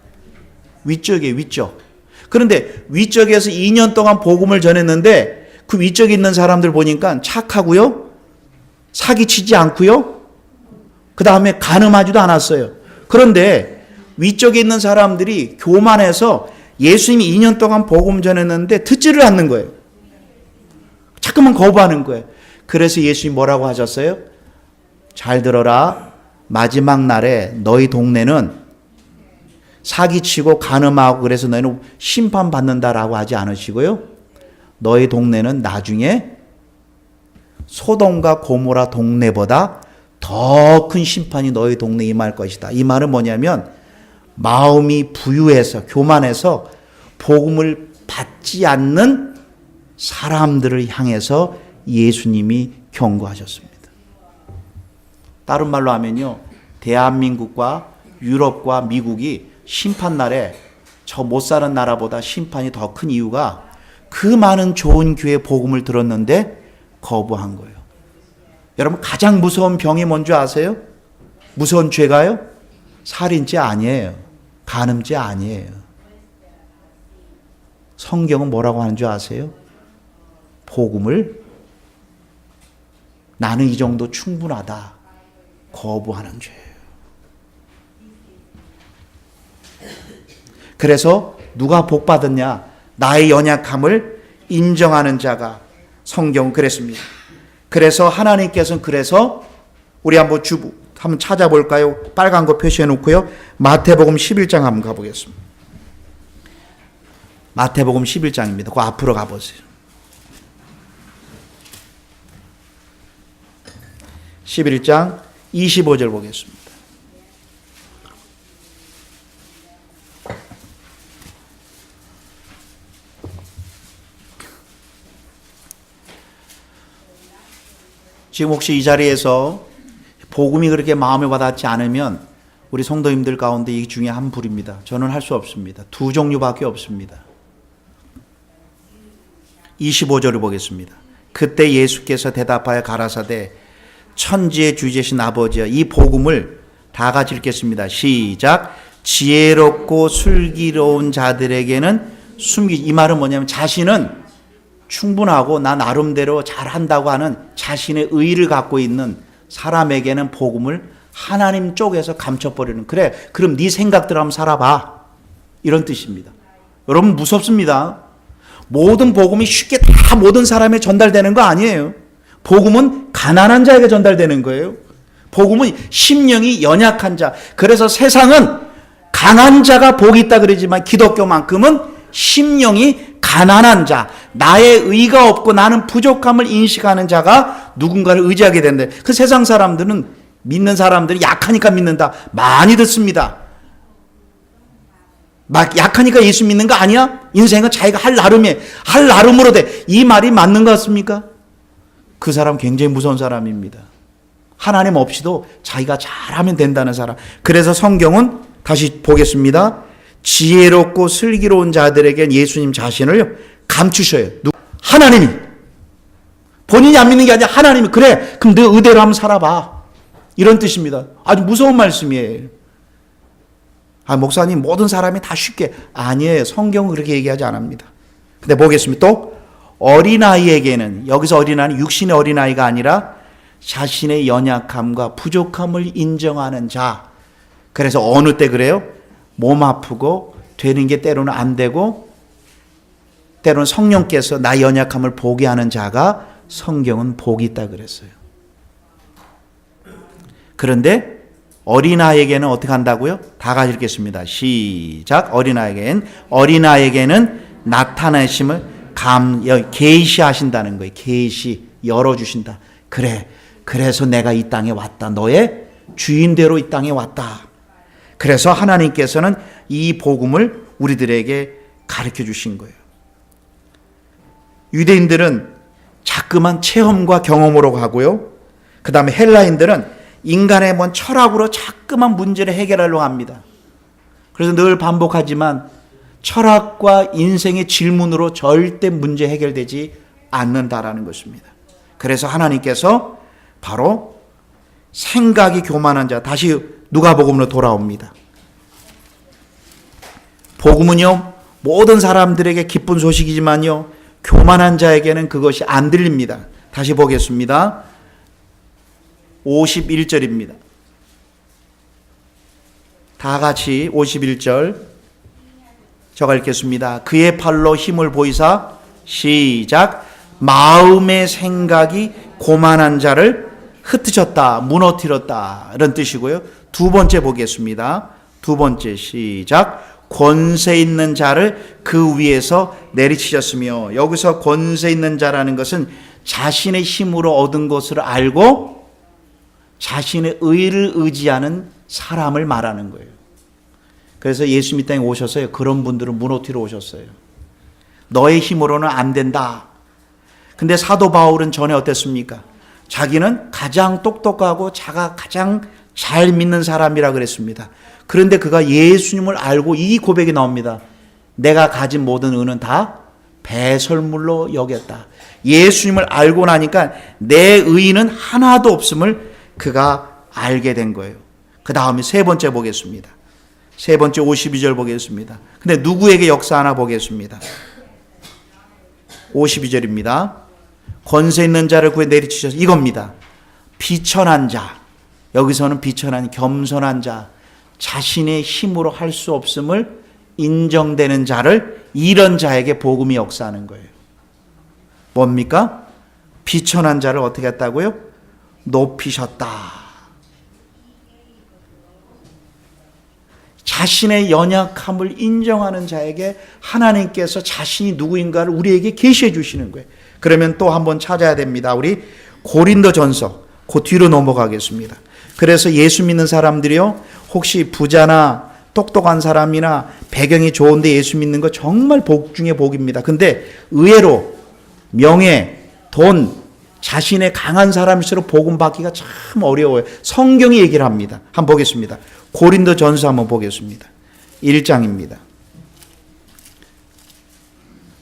위쪽이에요. 위쪽. 그런데 위쪽에서 2년 동안 복음을 전했는데 그 위쪽에 있는 사람들 보니까 착하고요. 사기치지 않고요. 그 다음에 간음하지도 않았어요. 그런데 위쪽에 있는 사람들이 교만해서 예수님이 2년 동안 복음 전했는데 듣지를 않는 거예요. 자꾸만 거부하는 거예요. 그래서 예수님이 뭐라고 하셨어요? 잘 들어라. 마지막 날에 너희 동네는 사기치고 간음하고 그래서 너희는 심판받는다라고 하지 않으시고요. 너희 동네는 나중에 소돔과 고모라 동네보다 더 큰 심판이 너희 동네에 임할 것이다. 이 말은 뭐냐면 마음이 부유해서 교만해서 복음을 받지 않는 사람들을 향해서 예수님이 경고하셨습니다. 다른 말로 하면요. 대한민국과 유럽과 미국이 심판날에 저 못 사는 나라보다 심판이 더 큰 이유가 그 많은 좋은 교회 복음을 들었는데 거부한 거예요. 여러분 가장 무서운 병이 뭔지 아세요? 무서운 죄가요? 살인죄 아니에요. 간음죄 아니에요. 성경은 뭐라고 하는 줄 아세요? 복음을 나는 이 정도 충분하다. 거부하는 죄예요. 그래서 누가 복 받았냐? 나의 연약함을 인정하는 자가 성경은 그랬습니다. 그래서 하나님께서는 그래서 우리 한번 찾아볼까요? 빨간 거 표시해 놓고요. 마태복음 11장 한번 가보겠습니다. 마태복음 11장입니다. 그 앞으로 가보세요. 11장 25절 보겠습니다. 지금 혹시 이 자리에서 복음이 그렇게 마음에 와닿지 않으면 우리 성도님들 가운데 이 중에 한 불입니다. 저는 할 수 없습니다. 두 종류밖에 없습니다. 25절을 보겠습니다. 그때 예수께서 대답하여 가라사대 천지의 주제신 아버지여 이 복음을 다 같이 읽겠습니다. 시작. 지혜롭고 슬기로운 자들에게는 숨기지. 이 말은 뭐냐면 자신은 충분하고 나 나름대로 잘한다고 하는 자신의 의의를 갖고 있는 사람에게는 복음을 하나님 쪽에서 감춰버리는. 그래 그럼 네 생각대로 한번 살아봐. 이런 뜻입니다. 여러분 무섭습니다. 모든 복음이 쉽게 다 모든 사람에 전달되는 거 아니에요. 복음은 가난한 자에게 전달되는 거예요. 복음은 심령이 연약한 자. 그래서 세상은 강한 자가 복이 있다 그러지만 기독교만큼은 심령이 가난한 자, 나의 의가 없고 나는 부족함을 인식하는 자가 누군가를 의지하게 된대. 그 세상 사람들은 믿는 사람들이 약하니까 믿는다. 많이 듣습니다. 막 약하니까 예수 믿는 거 아니야? 인생은 자기가 할 나름에 할 나름으로 돼. 이 말이 맞는 것 같습니까? 그 사람 굉장히 무서운 사람입니다. 하나님 없이도 자기가 잘하면 된다는 사람. 그래서 성경은 다시 보겠습니다. 지혜롭고 슬기로운 자들에겐 예수님 자신을 감추셔요. 하나님이. 본인이 안 믿는 게 아니라 하나님이. 그래, 그럼 너 의대로 한번 살아봐. 이런 뜻입니다. 아주 무서운 말씀이에요. 목사님, 모든 사람이 다 쉽게. 아니에요. 성경은 그렇게 얘기하지 않습니다. 근데 보겠습니다. 또 어린아이에게는, 여기서 어린아이는 육신의 어린아이가 아니라 자신의 연약함과 부족함을 인정하는 자. 그래서 어느 때 그래요? 몸 아프고 되는 게 때로는 안 되고 때로는 성령께서 나의 연약함을 보게 하는 자가 성경은 복이 있다 그랬어요. 그런데 어린아이에게는 어떻게 한다고요? 다 같이 읽겠습니다. 시작. 어린아이에게는 나타내심을 계시하신다는 거예요. 계시, 열어주신다. 그래, 그래서 내가 이 땅에 왔다. 너의 주인대로 이 땅에 왔다. 그래서 하나님께서는 이 복음을 우리들에게 가르쳐 주신 거예요. 유대인들은 자꾸만 체험과 경험으로 가고요. 그 다음에 헬라인들은 인간의 뭔 철학으로 자꾸만 문제를 해결하려고 합니다. 그래서 늘 반복하지만 철학과 인생의 질문으로 절대 문제 해결되지 않는다라는 것입니다. 그래서 하나님께서 바로 생각이 교만한 자, 다시 누가복음으로 돌아옵니다. 복음은요, 모든 사람들에게 기쁜 소식이지만요, 교만한 자에게는 그것이 안 들립니다. 다시 보겠습니다. 51절입니다. 다 같이 51절 제가 읽겠습니다. 그의 팔로 힘을 보이사 시작. 마음의 생각이 고만한 자를 흩으셨다, 무너뜨렸다, 이런 뜻이고요. 두 번째 보겠습니다. 두 번째 시작. 권세 있는 자를 그 위에서 내리치셨으며, 여기서 권세 있는 자라는 것은 자신의 힘으로 얻은 것을 알고 자신의 의를 의지하는 사람을 말하는 거예요. 그래서 예수 이 땅에 오셔서요, 그런 분들은 무너뜨려 오셨어요. 너의 힘으로는 안 된다. 근데 사도 바울은 전에 어땠습니까? 자기는 가장 똑똑하고 자가 가장 잘 믿는 사람이라 그랬습니다. 그런데 그가 예수님을 알고 이 고백이 나옵니다. 내가 가진 모든 은은 다 배설물로 여겼다. 예수님을 알고 나니까 내 의는 하나도 없음을 그가 알게 된 거예요. 그 다음에 세 번째 보겠습니다. 세 번째 52절 보겠습니다. 근데 누구에게 역사하나 보겠습니다. 52절입니다. 권세 있는 자를 구해 내리치셔서 이겁니다. 비천한 자, 여기서는 비천한 겸손한 자, 자신의 힘으로 할 수 없음을 인정되는 자를, 이런 자에게 복음이 역사하는 거예요. 뭡니까? 비천한 자를 어떻게 했다고요? 높이셨다. 자신의 연약함을 인정하는 자에게 하나님께서 자신이 누구인가를 우리에게 계시해 주시는 거예요. 그러면 또 한번 찾아야 됩니다. 우리 고린도전서, 그 뒤로 넘어가겠습니다. 그래서 예수 믿는 사람들이요, 혹시 부자나 똑똑한 사람이나 배경이 좋은데 예수 믿는 거 정말 복 중에 복입니다. 근데 의외로 명예, 돈, 자신의 강한 사람일수록 복음 받기가 참 어려워요. 성경이 얘기를 합니다. 한번 보겠습니다. 고린도전서 한번 보겠습니다. 1장입니다.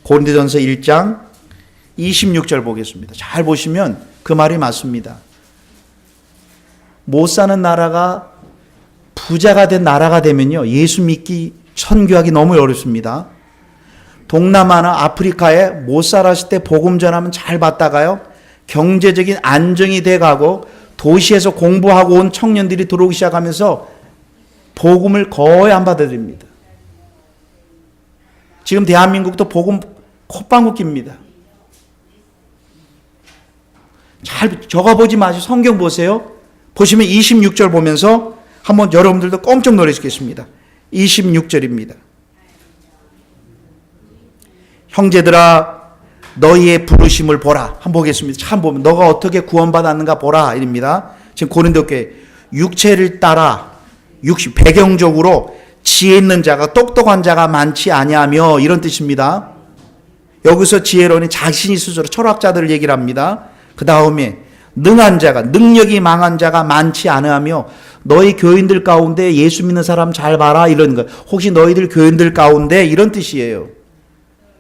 고린도전서 1장 26절 보겠습니다. 잘 보시면 그 말이 맞습니다. 못 사는 나라가 부자가 된 나라가 되면요, 예수 믿기, 선교하기 너무 어렵습니다. 동남아나 아프리카에 못 살았을 때 복음 전하면 잘 받다가요, 경제적인 안정이 돼가고 도시에서 공부하고 온 청년들이 들어오기 시작하면서 복음을 거의 안 받아들입니다. 지금 대한민국도 복음 콧방귀 낍니다. 잘 적어보지 마시고 성경 보세요. 보시면 26절 보면서 한번 여러분들도 깜짝 놀라시겠습니다. 26절입니다. 형제들아, 너희의 부르심을 보라. 한번 보겠습니다. 참 보면 너가 어떻게 구원받았는가 보라. 이랍니다. 지금 고린도교회 육체를 따라 배경적으로 지혜 있는 자가, 똑똑한 자가 많지 아니하며, 이런 뜻입니다. 여기서 지혜로는 자신이 스스로 철학자들을 얘기를 합니다. 그 다음에 능한 자가, 능력이 망한 자가 많지 않으며 너희 교인들 가운데 예수 믿는 사람 잘 봐라 이런 거. 혹시 너희들 교인들 가운데 이런 뜻이에요.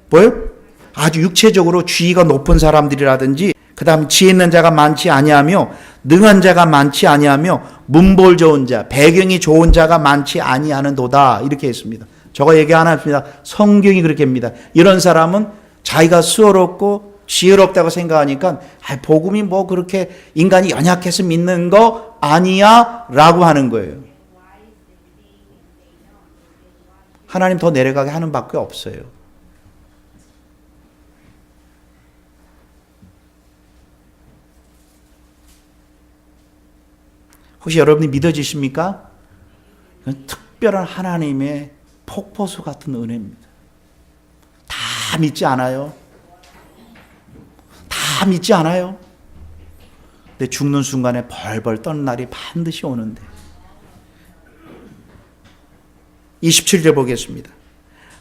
뭐요? 아주 육체적으로 지위가 높은 사람들이라든지 그 다음 지혜 있는 자가 많지 아니하며 능한 자가 많지 아니하며 문볼 좋은 자, 배경이 좋은 자가 많지 아니하는도다 이렇게 했습니다. 저거 얘기 안 합니다. 성경이 그렇게 합니다. 이런 사람은 자기가 수어롭고 지혜롭다고 생각하니까 복음이 뭐 그렇게 인간이 연약해서 믿는 거 아니야 라고 하는 거예요. 하나님 더 내려가게 하는 밖에 없어요. 혹시 여러분이 믿어지십니까? 특별한 하나님의 폭포수 같은 은혜입니다. 다 믿지 않아요. 다 믿지 않아요. 근데 죽는 순간에 벌벌 떠는 날이 반드시 오는데 27절 보겠습니다.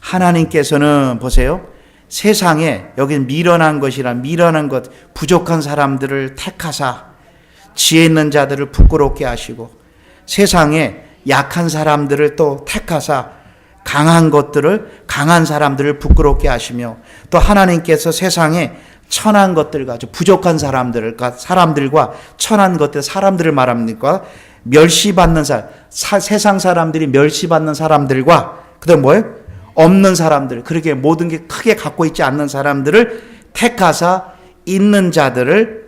하나님께서는 보세요. 세상에 여기는 미련한 것이라 미련한 것 부족한 사람들을 택하사 지혜 있는 자들을 부끄럽게 하시고 세상에 약한 사람들을 또 택하사 강한 것들을 강한 사람들을 부끄럽게 하시며 또 하나님께서 세상에 천한 것들과 부족한 사람들과 천한 것들 사람들을 말합니까? 멸시받는 세상 사람들이 멸시받는 사람들과 그다음 뭐예요? 없는 사람들 그렇게 모든 게 크게 갖고 있지 않는 사람들을 택하사 있는 자들을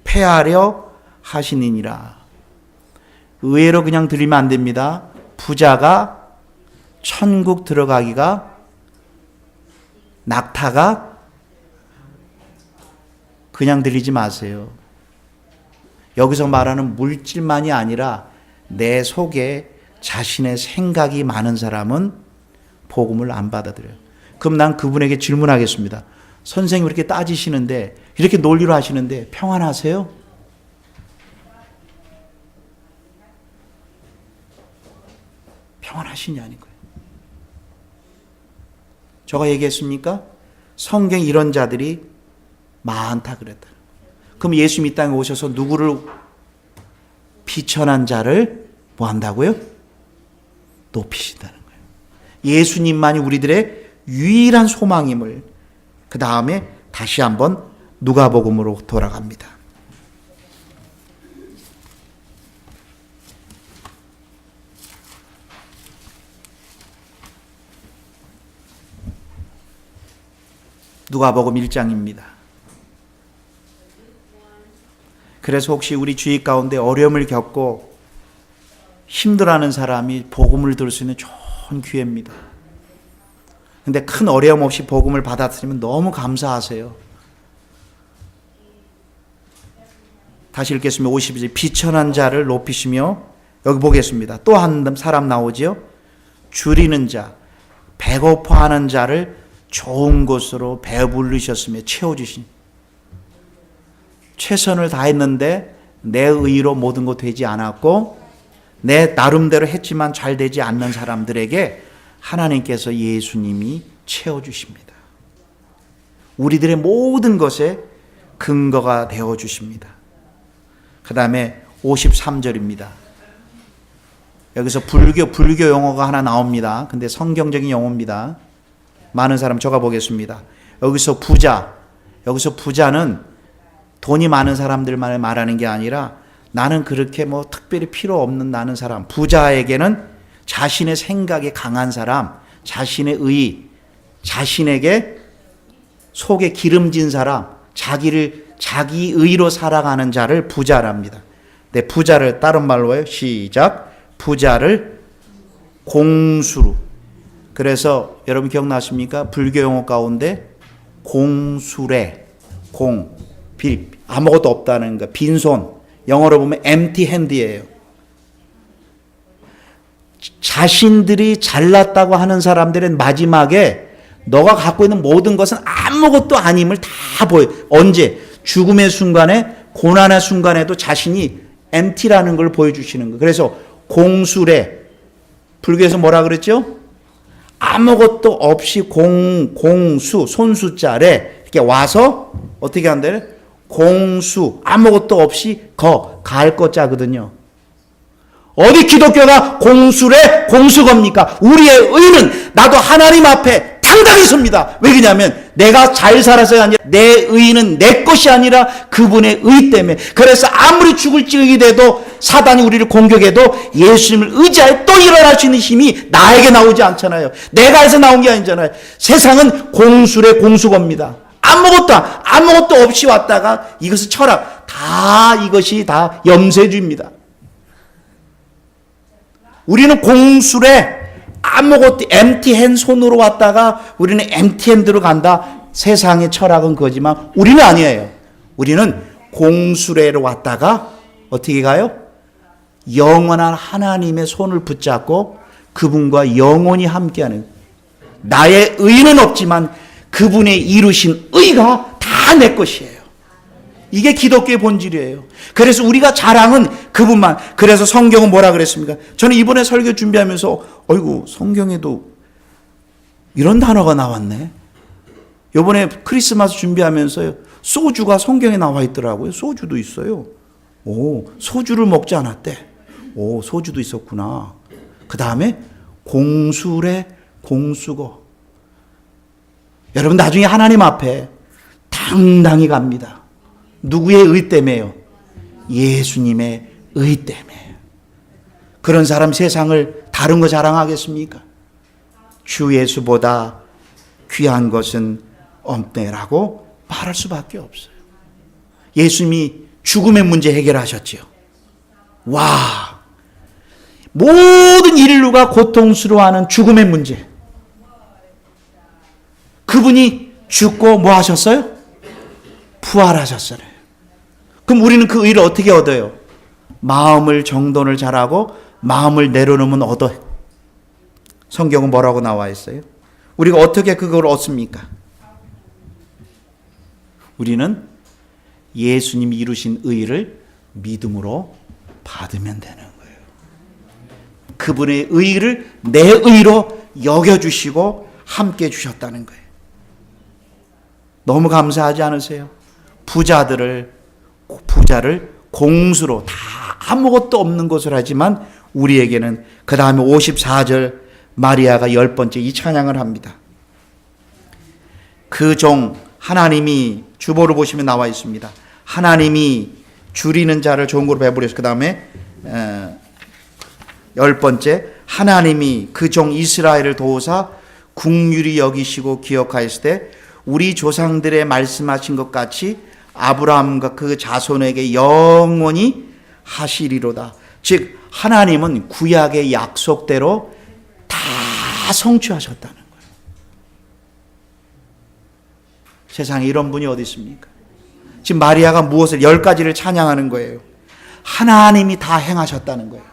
폐하려 하시니라. 의외로 그냥 들리면 안 됩니다. 부자가 천국 들어가기가 낙타가 그냥 들리지 마세요. 여기서 말하는 물질만이 아니라 내 속에 자신의 생각이 많은 사람은 복음을 안 받아들여요. 그럼 난 그분에게 질문하겠습니다. 선생님 이렇게 따지시는데 이렇게 논리로 하시는데 평안하세요? 평안하시냐는 거예요. 제가 얘기했습니까? 성경 이런 자들이 많다 그랬다. 그럼 예수님 이 땅에 오셔서 누구를 비천한 자를 뭐 한다고요? 높이신다는 거예요. 예수님만이 우리들의 유일한 소망임을 그 다음에 다시 한번 누가복음으로 돌아갑니다. 누가복음 1장입니다. 그래서 혹시 우리 주위 가운데 어려움을 겪고 힘들어하는 사람이 복음을 들을 수 있는 좋은 기회입니다. 근데 큰 어려움 없이 복음을 받아들이면 너무 감사하세요. 다시 읽겠습니다. 52절 비천한 자를 높이시며 여기 보겠습니다. 또 한 사람 나오지요. 줄이는 자, 배고파하는 자를 좋은 곳으로 배부르셨으며 채워주신 최선을 다했는데 내 의로 모든 것 되지 않았고 내 나름대로 했지만 잘 되지 않는 사람들에게 하나님께서 예수님이 채워주십니다. 우리들의 모든 것에 근거가 되어주십니다. 그 다음에 53절입니다. 여기서 불교 용어가 하나 나옵니다. 근데 성경적인 용어입니다. 많은 사람 적어 보겠습니다. 여기서 부자는 돈이 많은 사람들만 말하는 게 아니라 나는 그렇게 뭐 특별히 필요 없는 나는 사람. 부자에게는 자신의 생각에 강한 사람, 자신의 의, 자신에게 속에 기름진 사람, 자기 의로 살아가는 자를 부자랍니다. 네, 부자를 다른 말로 해요. 시작. 부자를 공수로. 그래서 여러분 기억나십니까? 불교 용어 가운데 공수래, 아무것도 없다는 거, 빈손. 영어로 보면 empty hand이에요. 자신들이 잘났다고 하는 사람들은 마지막에 너가 갖고 있는 모든 것은 아무것도 아님을 다 보여. 언제? 죽음의 순간에, 고난의 순간에도 자신이 empty라는 걸 보여주시는 거예요. 그래서 공수래. 불교에서 뭐라 그랬죠? 아무것도 없이 공수, 손수자래. 이렇게 와서 어떻게 한대? 공수, 아무것도 없이 가을 거자거든요. 어디 기독교가 공수래 공수겁니까? 우리의 의는 나도 하나님 앞에 당당히 섭니다. 왜 그러냐면 내가 잘 살아서가 아니라 내 의는 내 것이 아니라 그분의 의 때문에. 그래서 아무리 죽을 찌르게 돼도 사단이 우리를 공격해도 예수님을 의지하여 또 일어날 수 있는 힘이 나에게 나오지 않잖아요. 내가 해서 나온 게 아니잖아요. 세상은 공수래 공수겁니다. 아무것도 없이 왔다가 이것은 철학, 이것이 다 염세주의입니다. 우리는 공수래 아무것도 엠티핸 손으로 왔다가 우리는 엠티핸드로 간다. 세상의 철학은 그거지만 우리는 아니에요. 우리는 공수래로 왔다가 어떻게 가요? 영원한 하나님의 손을 붙잡고 그분과 영원히 함께하는, 나의 의는 없지만 그분의 이루신 의가 다 내 것이에요. 이게 기독교의 본질이에요. 그래서 우리가 자랑은 그분만. 그래서 성경은 뭐라 그랬습니까? 저는 이번에 설교 준비하면서 어이구, 성경에도 이런 단어가 나왔네. 이번에 크리스마스 준비하면서요, 소주가 성경에 나와 있더라고요. 소주도 있어요. 오, 소주를 먹지 않았대. 오, 소주도 있었구나. 그 다음에 공수래 공수거. 여러분, 나중에 하나님 앞에 당당히 갑니다. 누구의 의 때문에요? 예수님의 의 때문에. 그런 사람 세상을 다른 거 자랑하겠습니까? 주 예수보다 귀한 것은 없네라고 말할 수밖에 없어요. 예수님이 죽음의 문제 해결하셨지요. 와, 모든 인류가 고통스러워하는 죽음의 문제. 그분이 죽고 뭐 하셨어요? 부활하셨어요. 그럼 우리는 그 의를 어떻게 얻어요? 마음을 정돈을 잘하고 마음을 내려놓으면 얻어요. 성경은 뭐라고 나와 있어요? 우리가 어떻게 그걸 얻습니까? 우리는 예수님이 이루신 의를 믿음으로 받으면 되는 거예요. 그분의 의를 내 의로 여겨주시고 함께 주셨다는 거예요. 너무 감사하지 않으세요? 부자를 공수로 다 아무것도 없는 것을 하지만 우리에게는, 그 다음에 54절 마리아가 10번째 이 찬양을 합니다. 그 종 하나님이, 주보를 보시면 나와 있습니다. 하나님이 줄이는 자를 종으로 배부려서, 그 다음에 10번째 하나님이 그 종 이스라엘을 도우사 긍휼히 여기시고 기억하였을 때 우리 조상들의 말씀하신 것 같이 아브라함과 그 자손에게 영원히 하시리로다. 즉 하나님은 구약의 약속대로 다 성취하셨다는 거예요. 세상에 이런 분이 어디 있습니까? 지금 마리아가 무엇을 10가지를 찬양하는 거예요. 하나님이 다 행하셨다는 거예요.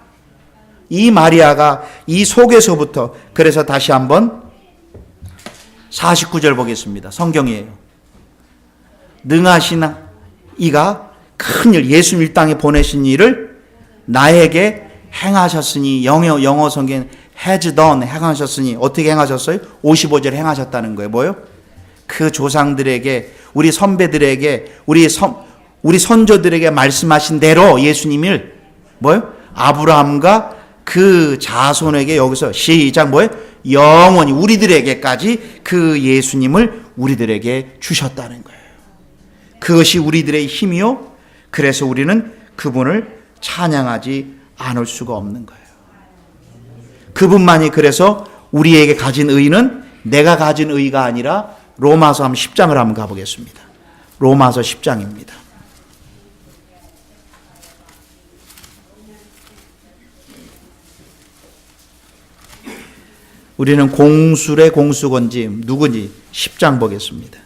이 마리아가 이 속에서부터, 그래서 다시 한번 49절 보겠습니다. 성경이에요. 능하신 이가 큰 일, 예수님 이 땅에 보내신 일을 나에게 행하셨으니, 영어 성경은 has done, 행하셨으니, 어떻게 행하셨어요? 55절 행하셨다는 거예요. 뭐요? 그 조상들에게, 우리 선배들에게, 우리 선조들에게 말씀하신 대로 예수님을 뭐요? 아브라함과 그 자손에게, 여기서 시작 뭐예요? 영원히 우리들에게까지 그 예수님을 우리들에게 주셨다는 거예요. 그것이 우리들의 힘이요. 그래서 우리는 그분을 찬양하지 않을 수가 없는 거예요. 그분만이, 그래서 우리에게 가진 의는 내가 가진 의가 아니라, 로마서 10장을 한번 가보겠습니다. 로마서 10장입니다. 우리는 공술의 공수건지 누구니 10장 보겠습니다.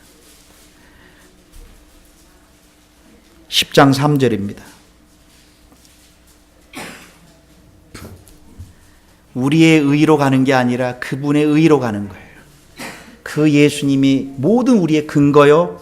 10장 3절입니다. 우리의 의로 가는 게 아니라 그분의 의로 가는 거예요. 그 예수님이 모든 우리의 근거요.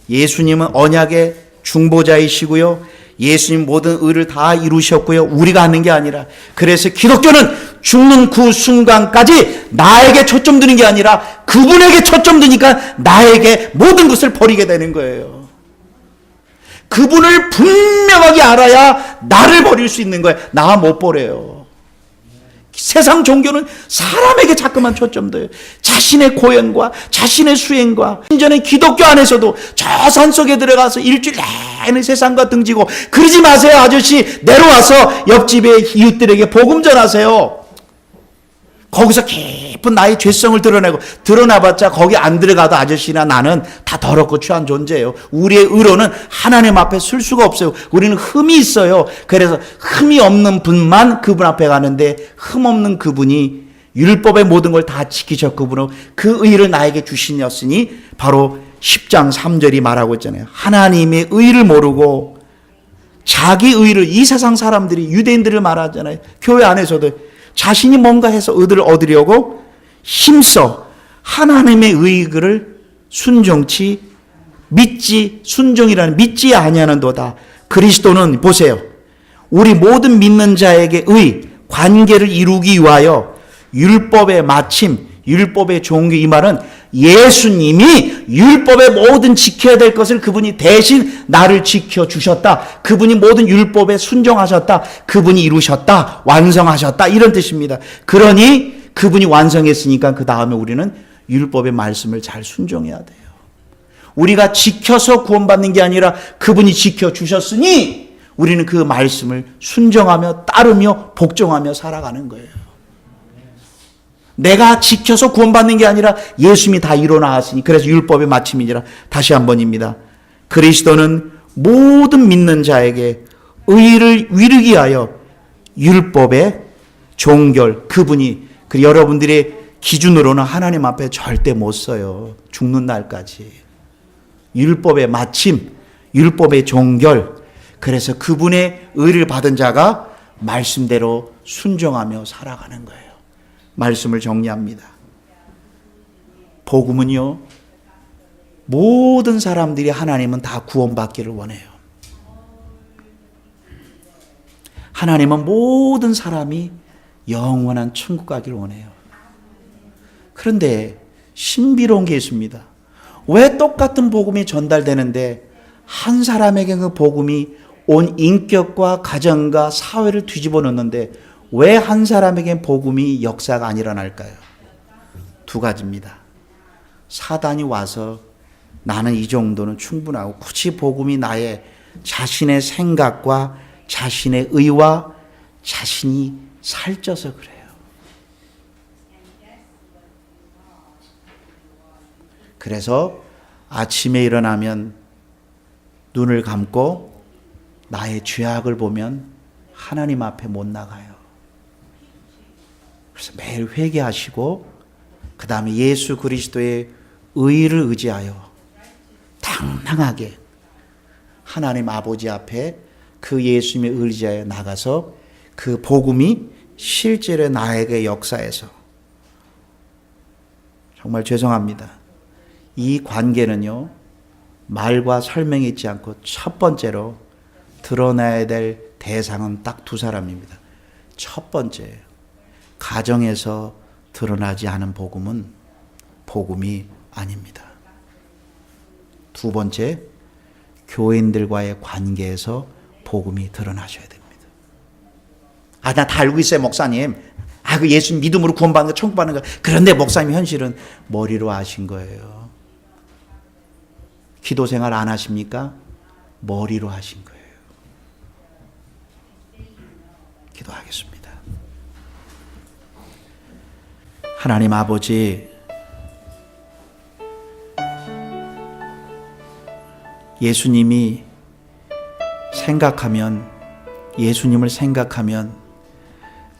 예수님은 언약의 중보자이시고요. 예수님 모든 의를 다 이루셨고요. 우리가 하는 게 아니라, 그래서 기독교는 죽는 그 순간까지 나에게 초점 두는 게 아니라 그분에게 초점 두니까 나에게 모든 것을 버리게 되는 거예요. 그분을 분명하게 알아야 나를 버릴 수 있는 거예요. 나 못 버려요. 세상 종교는 사람에게 자꾸만 초점돼요. 자신의 고연과 자신의 수행과, 신전의 기독교 안에서도 저 산속에 들어가서 일주일 내내 세상과 등지고, 그러지 마세요. 아저씨 내려와서 옆집의 이웃들에게 복음 전하세요. 거기서 깊은 나의 죄성을 드러나봤자 거기 안 들어가도 아저씨나 나는 다 더럽고 취한 존재예요. 우리의 의로는 하나님 앞에 쓸 수가 없어요. 우리는 흠이 있어요. 그래서 흠이 없는 분만 그분 앞에 가는데, 흠 없는 그분이 율법의 모든 걸 다 지키셨고 그 의를 나에게 주시었으니, 바로 10장 3절이 말하고 있잖아요. 하나님의 의를 모르고 자기 의를, 이 세상 사람들이 유대인들을 말하잖아요. 교회 안에서도 자신이 뭔가 해서 의를 얻으려고 힘써 하나님의 의를 순종치 믿지, 순종이라는 믿지 아니하는도다. 그리스도는 보세요. 우리 모든 믿는 자에게 의, 관계를 이루기 위하여 율법의 마침, 율법의 종교, 이 말은 예수님이 율법의 모든 지켜야 될 것을 그분이 대신 나를 지켜주셨다. 그분이 모든 율법에 순종하셨다. 그분이 이루셨다. 완성하셨다. 이런 뜻입니다. 그러니 그분이 완성했으니까 그 다음에 우리는 율법의 말씀을 잘 순종해야 돼요. 우리가 지켜서 구원받는 게 아니라 그분이 지켜주셨으니 우리는 그 말씀을 순종하며 따르며 복종하며 살아가는 거예요. 내가 지켜서 구원받는 게 아니라 예수님이 다 이뤄나왔으니, 그래서 율법의 마침이니라. 다시 한 번입니다. 그리스도는 모든 믿는 자에게 의를 이루기 위하여 율법의 종결, 그분이, 여러분들의 기준으로는 하나님 앞에 절대 못 서요. 죽는 날까지. 율법의 마침, 율법의 종결. 그래서 그분의 의를 받은 자가 말씀대로 순종하며 살아가는 거예요. 말씀을 정리합니다. 복음은요, 모든 사람들이, 하나님은 다 구원받기를 원해요. 하나님은 모든 사람이 영원한 천국 가기를 원해요. 그런데 신비로운 게 있습니다. 왜 똑같은 복음이 전달되는데 한 사람에게 그 복음이 온 인격과 가정과 사회를 뒤집어 놓는데 왜 한 사람에게 복음이 역사가 안 일어날까요? 두 가지입니다. 사단이 와서 나는 이 정도는 충분하고, 굳이 복음이 나의 자신의 생각과 자신의 의와 자신이 살쪄서 그래요. 그래서 아침에 일어나면 눈을 감고 나의 죄악을 보면 하나님 앞에 못 나가요. 그래서 매일 회개하시고 그 다음에 예수 그리스도의 의를 의지하여 당당하게 하나님 아버지 앞에 그 예수님의 의지하여 나가서 그 복음이 실제로 나에게 역사해서, 정말 죄송합니다. 이 관계는요, 말과 설명이 있지 않고 첫 번째로 드러나야 될 대상은 딱 두 사람입니다. 첫 번째, 가정에서 드러나지 않은 복음은 복음이 아닙니다. 두 번째, 교인들과의 관계에서 복음이 드러나셔야 됩니다. 나 다 알고 있어요, 목사님. 그 예수님 믿음으로 구원받는 거, 천국 받는 거. 그런데 목사님 현실은 머리로 아신 거예요. 기도 생활 안 하십니까? 머리로 하신 거예요. 기도하겠습니다. 하나님 아버지, 예수님을 생각하면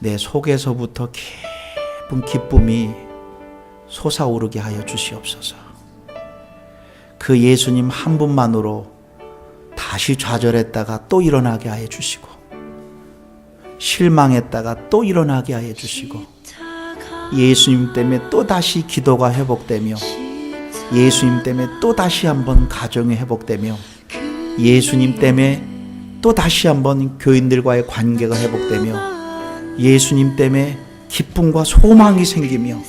내 속에서부터 깊은 기쁨이 솟아오르게 하여 주시옵소서. 그 예수님 한 분만으로 다시 좌절했다가 또 일어나게 하여 주시고, 실망했다가 또 일어나게 하여 주시고, 예수님 때문에 또 다시 기도가 회복되며, 예수님 때문에 또 다시 한번 가정이 회복되며, 예수님 때문에 또 다시 한번 교인들과의 관계가 회복되며, 예수님 때문에 기쁨과 소망이 생기며,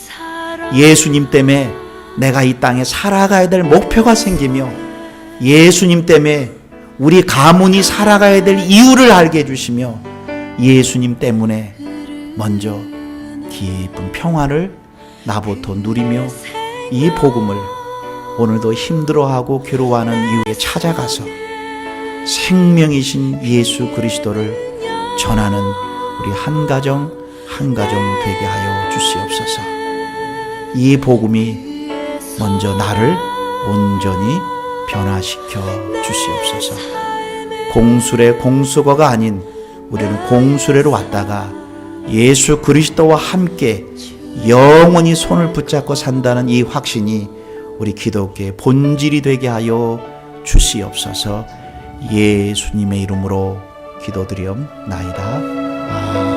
예수님 때문에 내가 이 땅에 살아가야 될 목표가 생기며, 예수님 때문에 우리 가문이 살아가야 될 이유를 알게 해주시며 예수님 때문에 먼저 깊은 평화를 나부터 누리며 이 복음을 오늘도 힘들어하고 괴로워하는 이유에 찾아가서 생명이신 예수 그리스도를 전하는 우리 한 가정 한 가정 되게 하여 주시옵소서. 이 복음이 먼저 나를 온전히 변화시켜 주시옵소서. 공수래 공수거가 아닌 우리는 공수래로 왔다가 예수 그리스도와 함께 영원히 손을 붙잡고 산다는 이 확신이 우리 기독교의 본질이 되게 하여 주시옵소서. 예수님의 이름으로 기도드리옵나이다. 아멘.